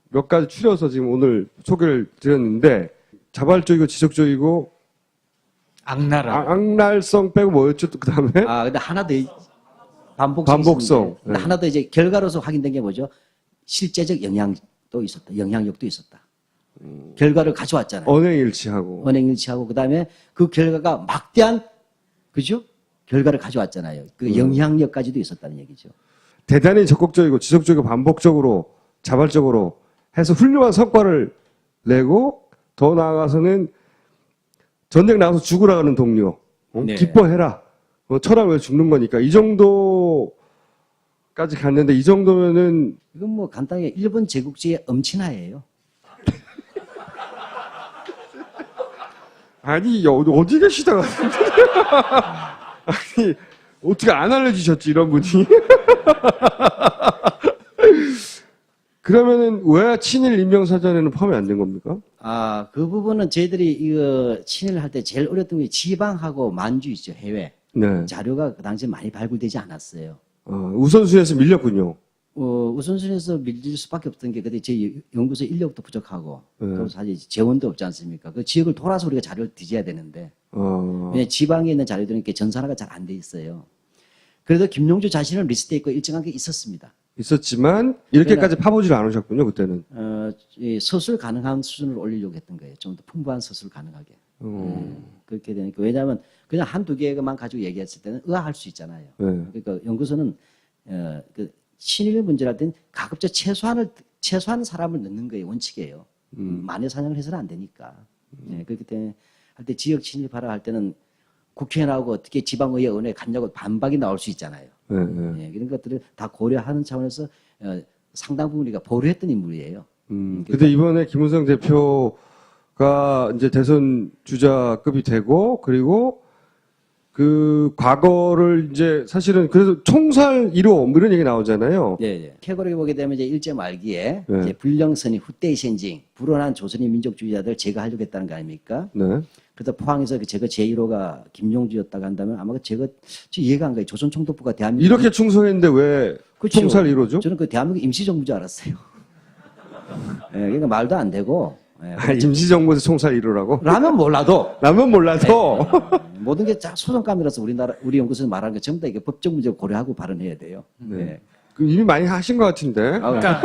몇 가지 추려서 지금 오늘 소개를 드렸는데 자발적이고 지속적이고 악랄한. 악랄성 빼고 뭐였죠? 또 그다음에 근데 하나 더 반복성. 반복성. 근데 네. 하나 더 이제 결과로서 확인된 게 뭐죠? 실제적 영향도 있었다. 영향력도 있었다. 결과를 가져왔잖아요. 언행일치하고 언행일치하고 그다음에 그 결과가 막대한 그죠? 결과를 가져왔잖아요. 그 영향력까지도 있었다는 얘기죠. 대단히 적극적이고 지속적이고 반복적으로 자발적으로 해서 훌륭한 성과를 내고 더 나아가서는 전쟁 나가서 죽으라 하는 동료 네. 기뻐해라 처랑 왜 죽는 거니까 이 정도까지 갔는데 이 정도면은 이건 뭐 간단하게 일본 제국주의의 엄친아예요. 아니 어디 계시다가 아니 어떻게 안 알려주셨지 이런 분이 그러면은 왜 친일 인명사전에는 포함이 안 된 겁니까? 그 부분은 저희들이 이거 친일을 할 때 제일 어렸던 게 지방하고 만주 있죠, 해외. 네. 자료가 그 당시에 많이 발굴되지 않았어요. 우선순위에서 밀렸군요. 우선순위에서 밀릴 수밖에 없던 게 그때 제 연구소 인력도 부족하고 또 사실 재원도 없지 않습니까? 그 지역을 돌아서 우리가 자료를 뒤져야 되는데 왜냐면 지방에 있는 자료들은 이렇게 전산화가 잘 안 돼 있어요. 그래도 김용주 자신은 리스트에 있고 일정한 게 있었습니다. 있었지만 이렇게까지 파보지를 않으셨군요 그때는. 이 서술 가능한 수준을 올리려고 했던 거예요. 좀 더 풍부한 서술 가능하게. 그렇게 되니까 왜냐하면 그냥 한두 개만 가지고 얘기했을 때는 의아할 수 있잖아요. 네. 그러니까 연구소는 그 친일 문제를 할 때는 가급적 최소한 사람을 넣는 거예요. 원칙이에요. 만여 사냥을 해서는 안 되니까. 네, 그렇기 때문에 할 때 지역 친일파라 할 때는 국회에 나오고 어떻게 지방의회원에 갔냐고 반박이 나올 수 있잖아요. 네, 네. 이런 것들을 다 고려하는 차원에서 상당 부분 우리가 보류했던 인물이에요. 근데 이번에 김무성 대표가 이제 대선 주자급이 되고 그리고 그 과거를 이제 사실은 그래서 총살 1호 뭐 이런 얘기 나오잖아요. 네. 캐거리 보게 되면 이제 일제 말기에 네. 이제 불령선이 후대이 sen징 불온한 조선인 민족주의자들 제거하려고 했다는 거 아닙니까? 네. 그래서 포항에서 그 제거 제1호가 김용주였다고 한다면 아마 그 제거 저 이해가 안 가요. 조선총독부가 대한민국 이렇게 충성했는데 왜 그렇죠. 총살 1호죠? 저는 그 대한민국 임시정부인 줄 알았어요. 그러니까 말도 안 되고 임시정부에서 총살 1호라고? 라면 몰라도 라면 몰라도 모든 게 소송감이라서 우리 연구소에서 말하는 거 전부 다 이게 법적 문제를 고려하고 발언해야 돼요. 네. 이미 많이 하신 것 같은데. 그러니까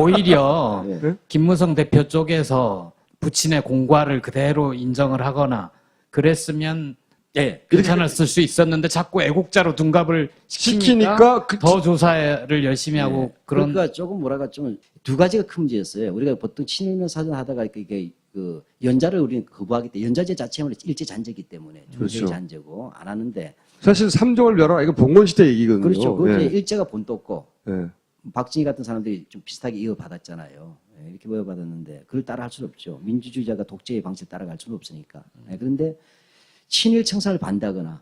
오히려 네. 김무성 대표 쪽에서 부친의 공과를 그대로 인정을 하거나 그랬으면 괜찮았을 수 있었는데 자꾸 애국자로 둔갑을 시키니까 더 조사를 열심히 하고 그런. 그러니까 조금 뭐랄까 좀 두 가지가 큰 문제였어요. 우리가 보통 친일면 사전 하다가 이게 그 연자를 우리는 거부하기 때문에 연자제 자체는 일제 잔재이기 때문에 그렇죠. 중세 잔재고 안 하는데 사실 삼종을 열어 이거 봉건시대 얘기거든요. 그렇죠. 그게 네. 일제가 본떴고 네. 박정희 같은 사람들이 좀 비슷하게 이어받았잖아요. 이렇게 이어받았는데 그걸 따라할 수는 없죠. 민주주의자가 독재의 방식을 따라갈 수는 없으니까. 그런데 친일 청산을 반대하거나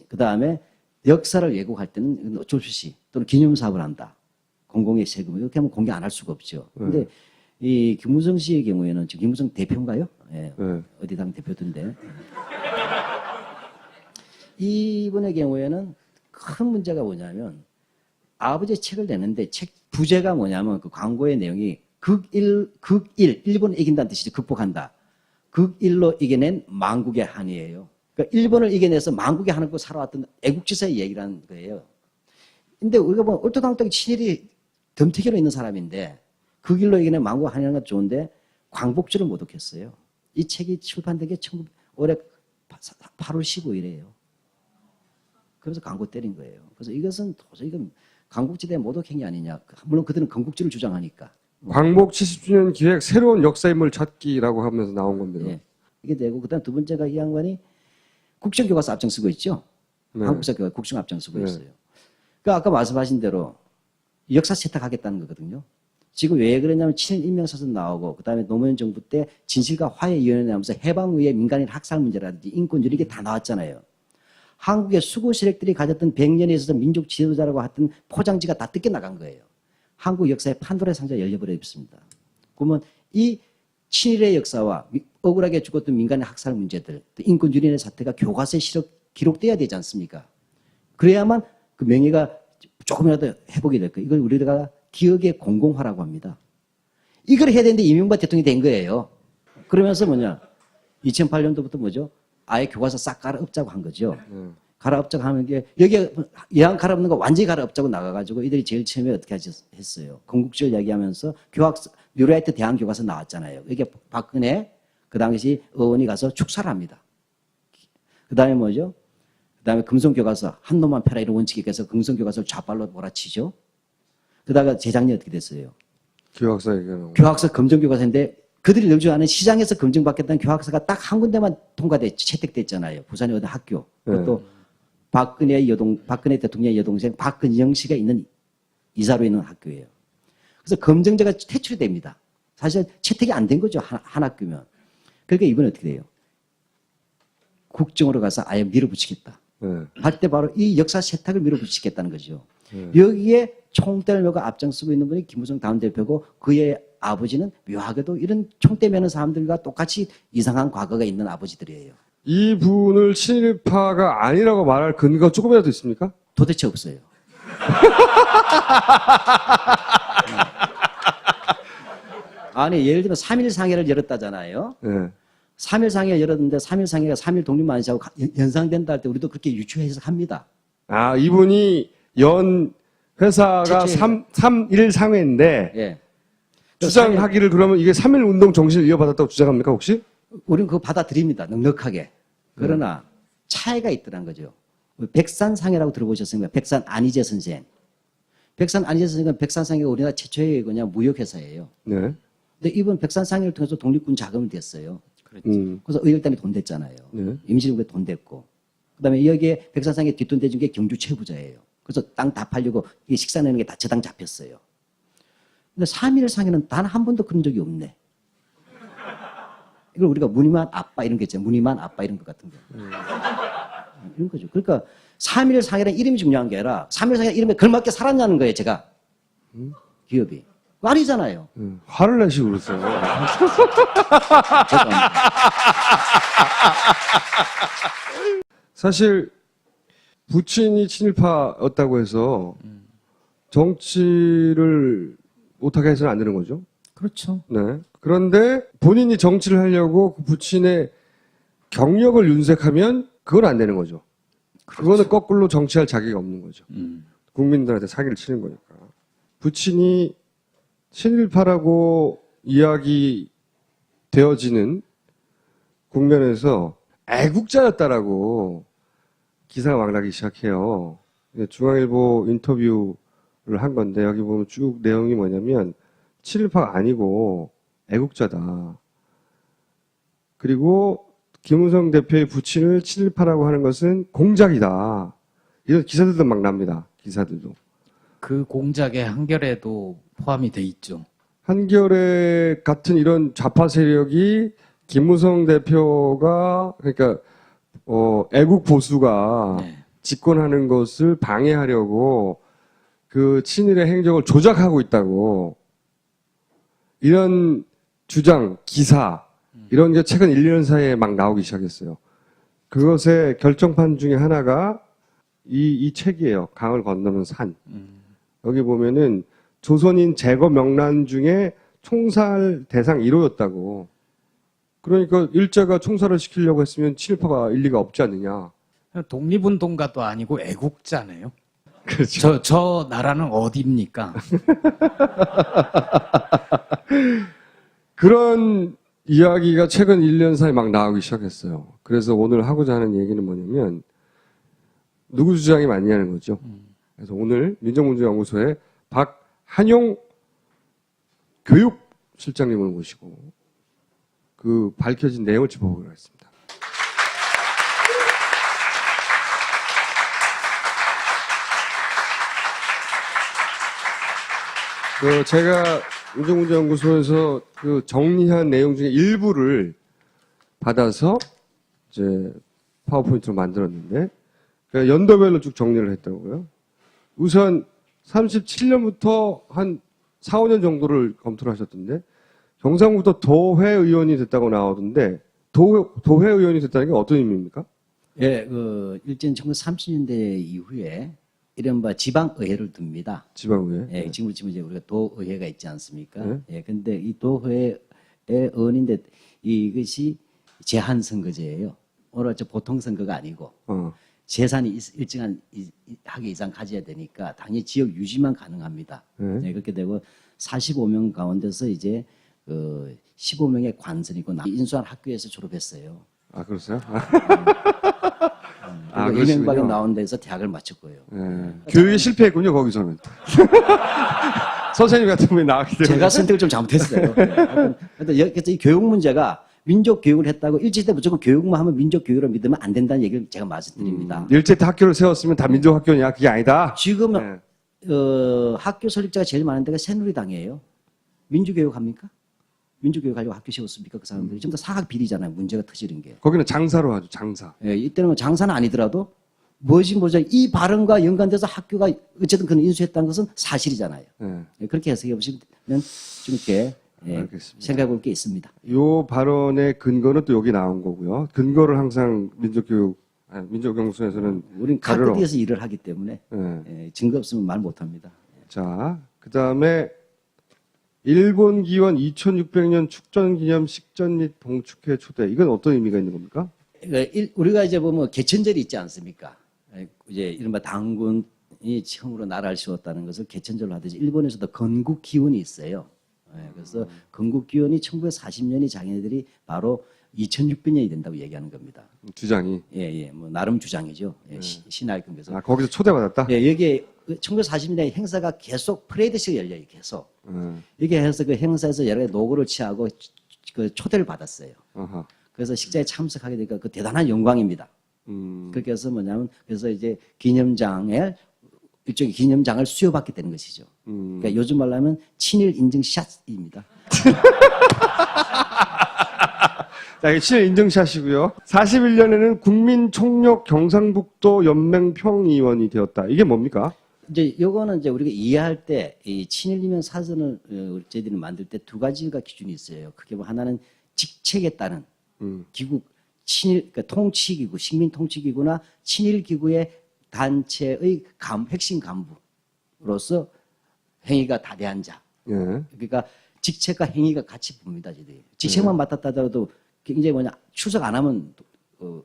그 다음에 역사를 왜곡할 때는 어쩔 수 없이 또는 기념사업을 한다. 공공의 세금을 이렇게 하면 공개 안 할 수가 없죠. 근데 이 김무성 씨의 경우에는 지금 김무성 대표인가요? 네. 어디 당 대표던데. 이분의 경우에는 큰 문제가 뭐냐면 아버지의 책을 내는데 책 부제가 뭐냐면 그 광고의 내용이 일본을 이긴다는 뜻이죠. 극복한다. 극일로 이겨낸 망국의 한이에요. 그러니까 일본을 이겨내서 망국의 한을 살아왔던 애국지사의 얘기라는 거예요. 근데 우리가 보면 얼토당토하게 친일이 덤태기로 있는 사람인데 극일로 이겨낸 망국의 한이라는 건 좋은데 광복절을 모독했어요. 이 책이 출판된 게 올해 8월 15일이에요. 그래서 광고 때린 거예요. 그래서 이것은 도저히 이건 강국지대 모독행위 아니냐. 물론 그들은 건국지를 주장하니까. 광복 70주년 기획 새로운 역사인물 찾기라고 하면서 나온 겁니다. 예. 이게 되고 그다음 두 번째가 이 양반이 국정교과서 앞장서고 있죠. 네. 한국사교과 국정 앞장서고 네. 있어요. 그러니까 아까 말씀하신 대로 역사 세탁하겠다는 거거든요. 지금 왜 그러냐면 친일 인명사전 나오고 그다음에 노무현 정부 때 진실과 화해위원회 나오면서 해방후의 민간인 학살 문제라든지 인권주의 이게 다 나왔잖아요. 한국의 수구 세력들이 가졌던 100년에 있어서 민족 지도자라고 했던 포장지가 다 뜯겨나간 거예요. 한국 역사의 판도라의 상자가 열려버려 있습니다. 그러면 이 친일의 역사와 억울하게 죽었던 민간의 학살 문제들, 인권주의의 사태가 교과서에 기록돼야 되지 않습니까? 그래야만 그 명예가 조금이라도 회복이 될 거예요. 이걸 우리가 기억의 공공화라고 합니다. 이걸 해야 되는데 이명박 대통령이 된 거예요. 그러면서 뭐냐? 2008년도부터 뭐죠? 아예 교과서 싹 갈아엎자고 한 거죠. 갈아엎자고 하는 게 여기에 예한 갈아엎는 거 완전히 갈아엎자고 나가가지고 이들이 제일 처음에 어떻게 했어요? 건국지를 이야기하면서 뉴라이트 대한 교과서 나왔잖아요. 이게 박근혜 그 당시 의원이 가서 축사를 합니다. 그 다음에 뭐죠? 그 다음에 금성교과서 한 놈만 펴라 이런 원칙에 의해서 금성교과서를 좌빨로 몰아치죠. 그다가 재작년에 어떻게 됐어요? 교학사 얘기하는 교학서 검증교과서인데 그들이 늘 좋아하는 시장에서 검증받겠다는 교학서가 딱 한 군데만 채택됐잖아요. 부산의 어떤 학교. 그것도 박근혜 대통령의 여동생 박근영 씨가 있는 이사로 있는 학교예요. 그래서 검증자가 퇴출이 됩니다. 사실 채택이 안 된 거죠. 한 학교면. 그러니까 이번에 어떻게 돼요? 국정으로 가서 아예 밀어붙이겠다. 할 때 바로 이 역사 세탁을 밀어붙이겠다는 거죠. 여기에 총대를 메고 앞장서고 있는 분이 김무성 당대표고 그의 아버지는 묘하게도 이런 총대 메는 사람들과 똑같이 이상한 과거가 있는 아버지들이에요. 이 분을 친일파가 아니라고 말할 근거가 조금이라도 있습니까? 도대체 없어요. 아니 예를 들면 3.1 상해를 열었다잖아요. 네. 3.1 상해를 열었는데 3.1 상해가 3.1 독립만시하고 연상된다 할 때 우리도 그렇게 유추 해석합니다. 아, 이분이 연 회사가 최초의 3.1 상회인데 예. 주장하기를 그러면 이게 3.1 운동 정신을 이어받았다고 주장합니까 혹시? 우리는 그거 받아들입니다. 넉넉하게. 그러나 차이가 있더란 거죠. 백산상해라고 들어보셨습니까? 백산 안희재 선생. 백산 안희재 선생은 백산상해가 우리나라 최초의 그냥 무역회사예요. 네. 근데 이번 백산상해를 통해서 독립군 자금을 댔어요. 그렇죠. 그래서 의열단이 돈 댔잖아요. 네. 임시정부에 돈 댔고. 그 다음에 여기에 백산상해 뒷돈 대준 게 경주 최부자예요. 그래서 땅 다 팔려고 이게 식사 내는 게 다 저당 잡혔어요. 근데 3.1 상해는 단 한 번도 그런 적이 없네. 이걸 우리가 무늬만 아빠 이런 게 있잖아요. 무늬만 아빠 이런 것 같은 거. 이런 거죠. 그러니까 3.1 상해라는 이름이 중요한 게 아니라 3.1 상해 이름에 걸맞게 살았냐는 거예요. 제가. 기업이. 아니잖아요. 화를 내시고 그러세요. 사실 부친이 친일파였다고 해서 정치를 못하게 해서는 안 되는 거죠. 그렇죠. 네. 그런데 본인이 정치를 하려고 그 부친의 경력을 윤색하면 그건 안 되는 거죠. 그거는 거꾸로 정치할 자격이 없는 거죠. 국민들한테 사기를 치는 거니까. 부친이 친일파라고 이야기 되어지는 국면에서 애국자였다라고 기사가 막 나기 시작해요. 중앙일보 인터뷰를 한 건데 여기 보면 쭉 내용이 뭐냐면 친일파가 아니고 애국자다. 그리고 김무성 대표의 부친을 친일파라고 하는 것은 공작이다. 이런 기사들도 막 납니다. 기사들도. 그 공작의 한결에도 포함이 돼 있죠. 한겨레 같은 이런 좌파 세력이 김무성 대표가 그러니까 애국 보수가 네. 집권하는 것을 방해하려고 그 친일의 행적을 조작하고 있다고 이런 주장, 기사 이런 게 최근 1, 2년 사이에 막 나오기 시작했어요. 그것의 결정판 중에 하나가 이 책이에요. 강을 건너는 산. 여기 보면은 조선인 제거 명란 중에 총살 대상 1호였다고. 그러니까 일제가 총살을 시키려고 했으면 친일파가 일리가 없지 않느냐. 독립운동가도 아니고 애국자네요. 그렇죠. 저 나라는 어디입니까? 그런 이야기가 최근 1년 사이 막 나오기 시작했어요. 그래서 오늘 하고자 하는 얘기는 뭐냐면 누구 주장이 맞냐는 거죠. 그래서 오늘 민정문제연구소의 박한용 교육실장님을 모시고 그 밝혀진 내용을 짚어보기로 했습니다. 제가 민정문제연구소에서 그 정리한 내용 중에 일부를 받아서 이제 파워포인트로 만들었는데 연도별로 쭉 정리를 했다고요. 우선 37년부터 한 4, 5년 정도를 검토를 하셨던데 경상북도 도회의원이 됐다고 나오던데 도회의원이 됐다는 게 어떤 의미입니까? 예, 일전 1930년대 이후에 이른바 지방의회를 둡니다. 지방의회. 예, 지금 이제 우리가 도의회가 있지 않습니까? 네. 예, 근데 이 도회의 의원인데 이것이 제한 선거제예요. 오늘 보통 선거가 아니고 재산이 일정한 하기 이상 가져야 되니까 당연히 지역 유지만 가능합니다. 네. 예, 그렇게 되고 45명 가운데서 이제 15명의 관선이고 인수한 학교에서 졸업했어요. 아, 그러세요? 그리고 이명박이 나온 데서 대학을 마쳤고요. 네. 교육에 실패했군요, 거기서는. 선생님 같은 분이 나왔기 때문에. 제가 선택을 좀 잘못했어요. 그래서 이 교육 문제가 민족 교육을 했다고 일제 때 무조건 교육만 하면 민족 교육을 믿으면 안 된다는 얘기를 제가 말씀드립니다. 일제 때 학교를 세웠으면 다 민족 학교냐? 그게 아니다. 지금 네. 학교 설립자가 제일 많은 데가 새누리당이에요. 민주교육 합니까? 민주교육 가지고 학교 세웠습니까? 그 사람들이 전부 다 사학 비리잖아요. 문제가 터지는 게. 거기는 장사로 하죠, 장사. 예, 이때는 뭐 장사는 아니더라도 이 발언과 연관돼서 학교가 어쨌든 그는 인수했다는 것은 사실이잖아요. 네. 예, 그렇게 해석해 보시면 좀 이렇게 알겠습니다. 생각해 볼 게 있습니다. 요 발언의 근거는 또 여기 나온 거고요. 근거를 항상 민족연구소에서는 우리는 자료로. 카트디에서 일을 하기 때문에 네. 예, 증거 없으면 말 못합니다. 자, 그 다음에 일본 기원 2600년 축전기념 식전 및 봉축회 초대. 이건 어떤 의미가 있는 겁니까? 우리가 이제 보면 개천절이 있지 않습니까? 이제 이른바 당군이 처음으로 나라를 세웠다는 것을 개천절로 하듯이 일본에서도 건국 기원이 있어요. 그래서 건국 기원이 1940년이 자기네들이 바로 2600년이 된다고 얘기하는 겁니다. 주장이. 예, 뭐 나름 주장이죠. 신하일권에서. 아, 거기서 초대받았다? 예, 여기에 1940년에 행사가 계속 프레이드식 열려요, 계속. 이게 해서 그 행사에서 여러 가지 노고를 취하고 그 초대를 받았어요. 아하. 그래서 식사에 참석하게 되니까 그 대단한 영광입니다. 그렇게 해서 뭐냐면 그래서 이제 일종의 기념장을 수여받게 되는 것이죠. 그러니까 요즘 말로 하면 친일 인증 샷입니다. 자, 이게 친일 인증샷이고요. 41년에는 국민총력 경상북도 연맹평의원이 되었다. 이게 뭡니까? 이제 요거는 이제 우리가 이해할 때 이 친일이면 사전을 저희들이 만들 때 두 가지가 기준이 있어요. 그게 뭐 하나는 직책에 따른 기구 친일 그러니까 통치기구 식민통치기구나 친일기구의 단체의 핵심 간부로서 행위가 다대한 자. 예. 그러니까 직책과 행위가 같이 봅니다. 저희들이. 직책만 맡았다 하더라도 굉장히 출석 안 하면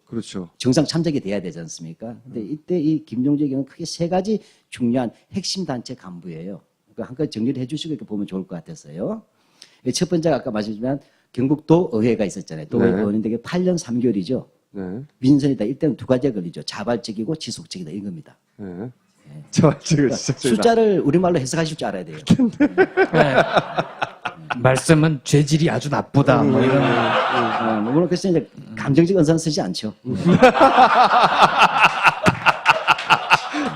그렇죠. 정상 참작이 돼야 되지 않습니까? 근데 이때 이 김종주의 경우는 크게 세 가지 중요한 핵심 단체 간부예요. 그러니까 한 가지 정리를 해주시고 이렇게 보면 좋을 것 같아서요. 첫 번째가 아까 말씀드렸지만 경북도 의회가 있었잖아요. 도의회 의원인데 8년 3개월이죠. 네. 민선이다. 이때는 두 가지가 걸리죠. 자발적이고 지속적이다. 이겁니다. 네. 자발적이고 지속적이다. 숫자를 우리말로 해석하실 줄 알아야 돼요. 네. 말씀은 죄질이 아주 나쁘다. 뭐 이런. 물론 그래서 이제 감정적 언사는 쓰지 않죠.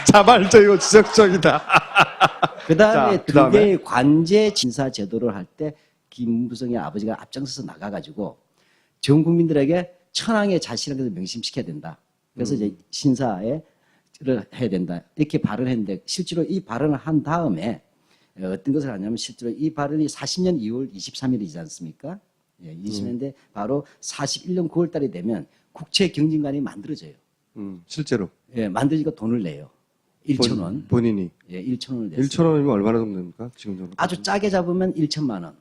자발적이고 지속적이다. 그 다음에 자, 두 그다음에. 개의 관제 진사 제도를 할 때 김무성의 아버지가 앞장서서 나가가지고 전 국민들에게 천황의 자신을 명심시켜야 된다. 그래서 이제 신사를 해야 된다. 이렇게 발언을 했는데 실제로 이 발언을 한 다음에 어떤 것을 하냐면 실제로 이 발언이 40년 2월 23일이지 않습니까? 예, 20년인데 바로 41년 9월 달이 되면 국채 경진관이 만들어져요. 실제로. 예, 만들니까 돈을 내요. 1,000원. 본인이. 예, 1,000원을 냈어요. 1,000원이면 얼마나 정도 됩니까? 지금 정도. 아주 짜게 잡으면 1천만 원.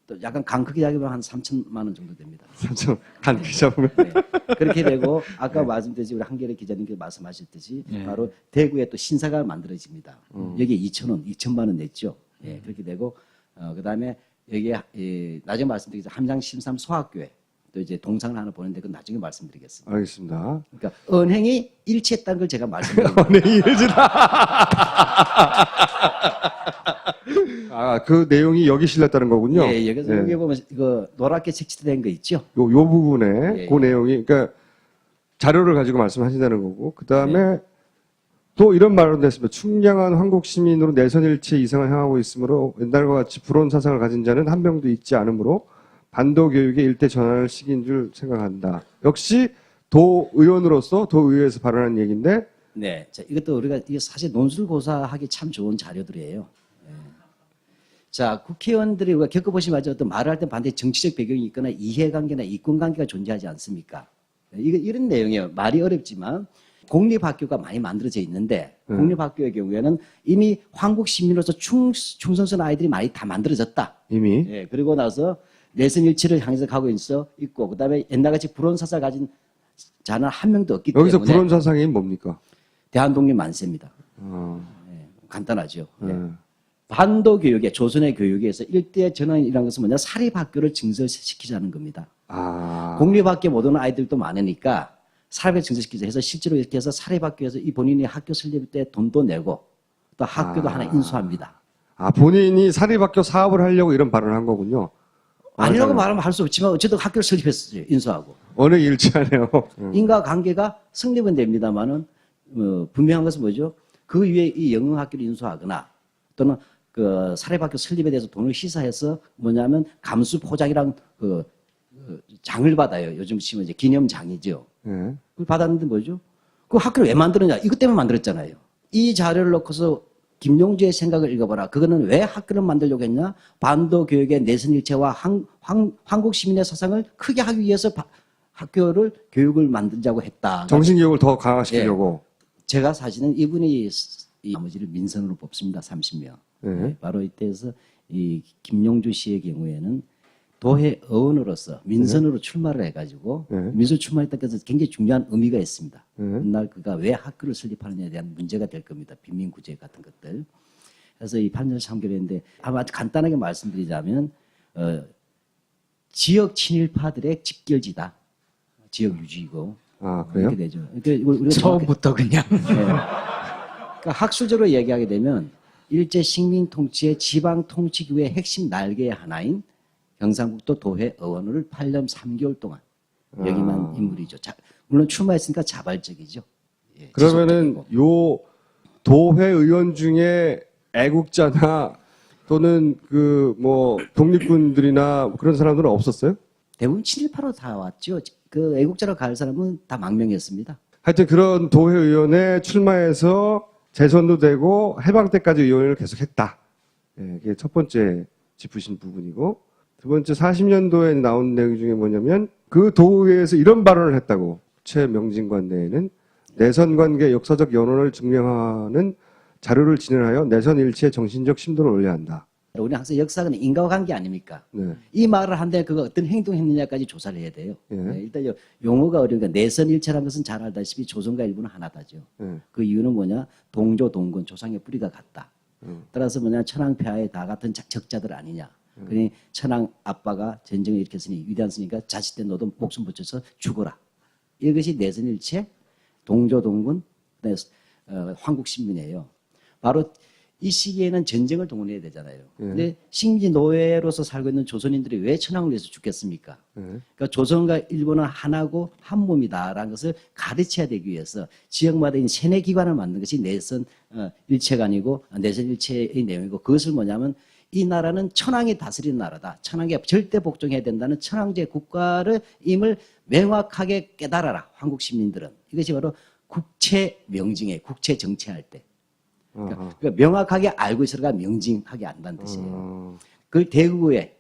또 약간 강 크게 잡으면 한 3천만 원 정도 됩니다. 3천 간 잡으면. 네. 그렇게 되고 아까 말씀드렸듯이 우리 한겨레 기자님께서 말씀하셨듯이 바로 대구에 또 신사가 만들어집니다. 여기에 2,000원, 2천만 원 냈죠. 예, 그렇게 되고 그다음에 여기에 나중에 말씀드리겠습니다. 함양 심삼 소학교에 또 이제 동상을 하나 보는데 그건 나중에 말씀드리겠습니다. 알겠습니다. 그러니까 은행이 일치했다는 걸 제가 말씀드립니다. 네, 이해지다. 아, 그 내용이 여기 실렸다는 거군요. 예, 여기서 예. 여기 보면 이거 노랗게 색칠된 거 있죠? 요 부분에 예, 그 내용이 그러니까 자료를 가지고 말씀하신다는 거고 그 다음에 네. 또 이런 말은 됐습니다. 충량한 황국 시민으로 내선일체 이상을 향하고 있으므로 옛날과 같이 불온 사상을 가진 자는 한 명도 있지 않으므로 반도 교육의 일대 전환을 시킨 줄 생각한다. 역시 도의원으로서 도의회에서 발언한 얘기인데 네. 자, 이것도 우리가 이게 사실 논술고사하기 참 좋은 자료들이에요. 예. 자, 국회의원들이 우리가 겪어보시면 알죠. 어떤 말을 할 때 반드시 정치적 배경이 있거나 이해관계나 이권관계가 존재하지 않습니까? 이런 내용이에요. 말이 어렵지만 공립학교가 많이 만들어져 있는데 공립학교의 경우에는 이미 황국 시민으로서 충성스러운 아이들이 많이 다 만들어졌다. 이미 예, 그리고 나서 내선일치를 향해서 가고 있고 그다음에 옛날같이 불온 사상을 가진 자는 한 명도 없기 여기서 때문에 불온 사상이 뭡니까? 대한독립 만세입니다. 어, 간단하죠. 예. 예. 반도 교육에 조선의 교육에서 일대 전환이라는 것은 뭐냐 사립학교를 증설시키자는 겁니다. 아, 공립학교 못 오는 아이들도 많으니까 사립에 증설시키자 해서 실제로 이렇게 해서 사립학교에서 이 본인이 학교 설립 때 돈도 내고 또 학교도 하나 인수합니다. 아 본인이 사립학교 사업을 하려고 이런 발언을 한 거군요. 아니라고 말하면 할 수 없지만 어쨌든 학교를 설립했어요. 인수하고. 어느 일치하네요. 인과관계가 성립은 됩니다만은 분명한 것은 뭐죠? 그 위에 이 영흥학교를 인수하거나 또는 그 사립학교 설립에 대해서 돈을 희사해서 뭐냐면 감수 포장이랑 그 장을 받아요. 요즘 치면 이제 기념장이죠. 예. 그걸 받았는데 뭐죠? 그 학교를 왜 만들었냐? 이것 때문에 만들었잖아요. 이 자료를 놓고서 김용주의 생각을 읽어봐라. 그거는 왜 학교를 만들려고 했냐? 반도 교육의 내선일체와 한국 시민의 사상을 크게 하기 위해서 학교를 교육을 만들자고 했다. 정신교육을 더 강화시키려고. 제가 사실은 이분이 이 나머지를 민선으로 뽑습니다. 30명. 네. 바로 이때에서 이 김용주 씨의 경우에는 도회 의원으로서 민선으로 출마를 해가지고 민선 출마했다는 것은 굉장히 중요한 의미가 있습니다. 그날 그가 왜 학교를 설립하느냐에 대한 문제가 될 겁니다. 빈민구제 같은 것들. 그래서 이 판결을 참결했는데 아마 간단하게 말씀드리자면 지역 친일파들의 집결지다. 지역 유지이고. 아 그래요? 이렇게 되죠. 그러니까 우리가 처음부터 그냥. 그러니까 학술적으로 얘기하게 되면 일제 식민 통치의 지방 통치기구의 핵심 날개의 하나인 경상북도 도회 의원을 8년 3개월 동안 역임한 인물이죠. 물론 출마했으니까 자발적이죠. 예, 그러면은 지속적이고. 요 도회 의원 중에 애국자나 또는 그 뭐 독립군들이나 그런 사람들은 없었어요? 대부분 친일파로 다 왔죠. 그 애국자로 갈 사람은 다 망명했습니다. 하여튼 그런 도회 의원에 출마해서 재선도 되고 해방 때까지 의원을 계속했다. 예, 이게 첫 번째 짚으신 부분이고 두 번째 40년도에 나온 내용 중에 뭐냐면 그 도의회에서 이런 발언을 했다고. 최명진관 내에는 내선관계 역사적 연원을 증명하는 자료를 진행하여 내선일치의 정신적 심도를 올려야 한다. 우리는 항상 역사는 인과관계 아닙니까? 네. 이 말을 한데 그가 어떤 행동했느냐까지 조사를 해야 돼요. 예. 네, 일단 용어가 어려우니까 내선일체라는 것은 잘 알다시피 조선과 일본은 하나다죠. 예. 그 이유는 뭐냐? 동조, 동건, 조상의 뿌리가 같다. 따라서 뭐냐? 천황폐하에 다 같은 적자들 아니냐. 그러니 천황 아빠가 전쟁을 일으켰으니 위대한 스니까 자식 때 너도 목숨 붙여서 죽어라. 이것이 내선일체, 동조, 동군, 황국 신민이에요. 바로 이 시기에는 전쟁을 동원해야 되잖아요. 근데 식민지 노예로서 살고 있는 조선인들이 왜 천황을 위해서 죽겠습니까? 그러니까 조선과 일본은 하나고 한 몸이다라는 것을 가르쳐야 되기 위해서 지역마다 있는 세뇌 기관을 만든 것이 내선 일체가 아니고 내선 일체의 내용이고 그것을 뭐냐면 이 나라는 천황이 다스리는 나라다. 천황에 절대 복종해야 된다는 천황제 국가를 임을 명확하게 깨달아라. 한국 시민들은. 이것이 바로 국채 명징에 국채 정치할 때. 그러니까 명확하게 알고 있어가 명징하게 안다는 뜻이에요. 그걸 대구에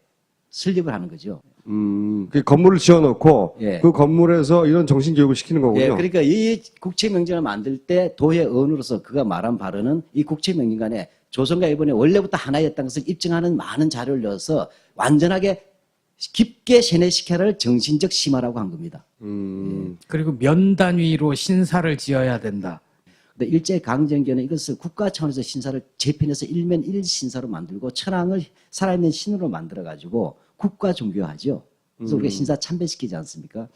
설립을 하는 거죠. 그 건물을 지어놓고 예. 그 건물에서 이런 정신교육을 시키는 거군요. 예, 그러니까 이 국채명징을 만들 때 도의 의원으로서 그가 말한 바로는 이 국채명징간에 조선과 일본이 원래부터 하나였다는 것을 입증하는 많은 자료를 넣어서 완전하게 깊게 세뇌시켜를 정신적 심화라고 한 겁니다. 그리고 면 단위로 신사를 지어야 된다. 근데 일제강점기에는 이것을 국가 차원에서 신사를 재편해서 일면 일신사로 만들고 천황을 살아있는 신으로 만들어가지고 국가 종교화하죠. 그래서 우리가 신사 참배시키지 않습니까?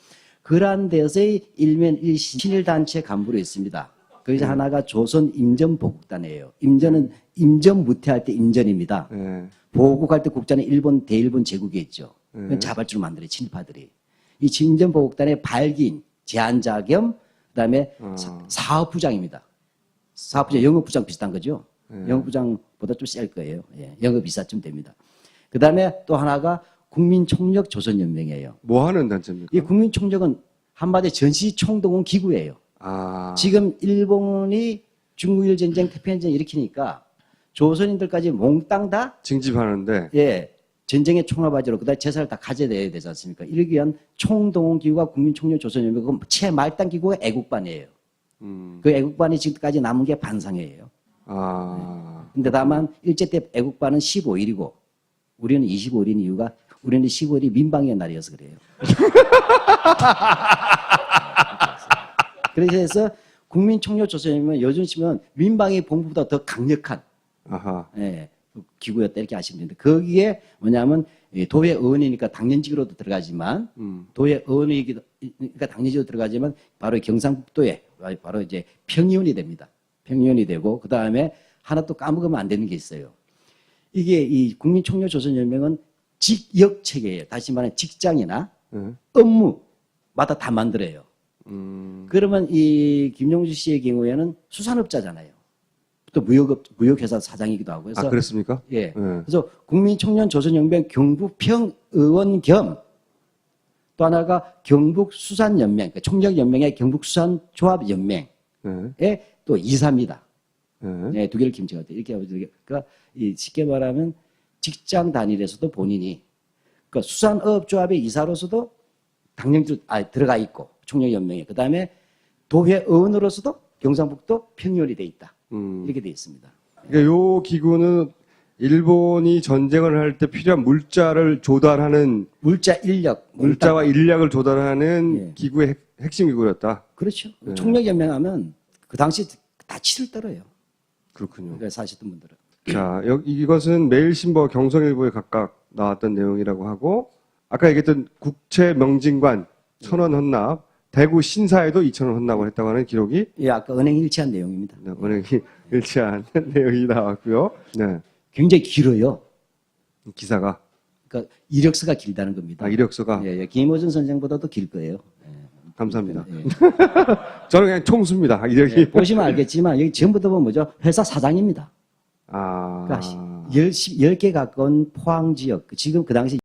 그러한 데서의 일면 일신 친일단체 간부로 있습니다. 거기서 하나가 조선 임전보국단이에요. 임전은 임전 무태할 때 임전입니다. 네. 보국할 때 국자는 일본 대일본 제국에 있죠. 그건 자발적으로 만들어요. 친일파들이. 이 임전보국단의 발기인 제안자 겸 그다음에 사업부장입니다. 사업부장 영업부장 비슷한 거죠. 영업부장보다 좀 셀 거예요. 예, 영업이사쯤 됩니다. 그다음에 또 하나가 국민총력 조선연맹이에요. 뭐 하는 단체입니까? 이 국민총력은 한마디 전시총동원 기구예요. 아, 지금 일본이 중국일 전쟁, 태평양 일으키니까 조선인들까지 몽땅 다 징집하는데 예, 전쟁의 총알바지로 그다음 재산을 다 가져내야 되지 않습니까? 이러기 위한 총동원 기구가 국민총력 조선연맹 그 최말단 기구가 애국반이에요. 그 애국반이 지금까지 남은 게 반상회예요. 아, 근데 다만 일제 때 애국반은 15일이고 우리는 25일인 이유가 우리는 15일이 민방위의 날이어서 그래요. 그래서 국민총력 조선연맹은 요즘 치면 민방위 본부보다 더 강력한 아하, 예, 기구였다 이렇게 아시면 되는데 거기에 뭐냐면 도의 의원이니까 당연직으로도 들어가지만 도의 의원이니까 당연직으로 들어가지만 바로 경상북도에 바로 이제 평의원이 됩니다. 평의원이 되고 그 다음에 하나 또 까먹으면 안 되는 게 있어요. 이게 이 국민총력조선연맹은 직역체계예요. 다시 말하면 직장이나 업무마다 다 만들어요. 그러면 이 김용주 씨의 경우에는 수산업자잖아요. 또 무역회사 사장이기도 하고 해서 아 그렇습니까? 예. 그래서 국민총련조선연맹 경북평의원 겸 또 하나가 경북수산연맹, 그러니까 총력연맹의 경북수산조합연맹의 또 이사입니다. 네, 두 개를 김치가 돼. 이렇게 하고 그러니까 이 쉽게 말하면 직장 단위에서도 본인이 그러니까 수산업조합의 이사로서도 당연히 들어가 있고 총력연맹에 그 다음에 도회의원으로서도 경상북도 평의원이 돼 있다. 이렇게 돼 있습니다. 그러니까 요 기구는 일본이 전쟁을 할 때 필요한 물자를 조달하는 물자 인력, 물자와 인력을 조달하는 예. 기구의 핵심 기구였다. 그렇죠. 총력연맹하면 그 당시 다 치를 떨어요. 그렇군요. 그러니까 사시던 분들은. 자, 이것은 매일신보, 경성일보에 각각 나왔던 내용이라고 하고 아까 얘기했던 국채명진관 1,000원 헌납, 대구 신사에도 2,000원 헌납을 했다고 하는 기록이 예, 아까 은행 일치한 내용입니다. 네, 은행이 일치한 내용이 나왔고요. 네, 굉장히 길어요. 기사가 그러니까 이력서가 길다는 겁니다. 아, 이력서가 예, 예. 김호준 선생보다도 길 거예요. 감사합니다. 예. 저는 그냥 총수입니다. 이력이 예, 보시면 알겠지만 여기 전부 다 보면 뭐죠? 회사 사장입니다. 아, 그러니까 10개 가까운 포항 지역, 지금 그 당시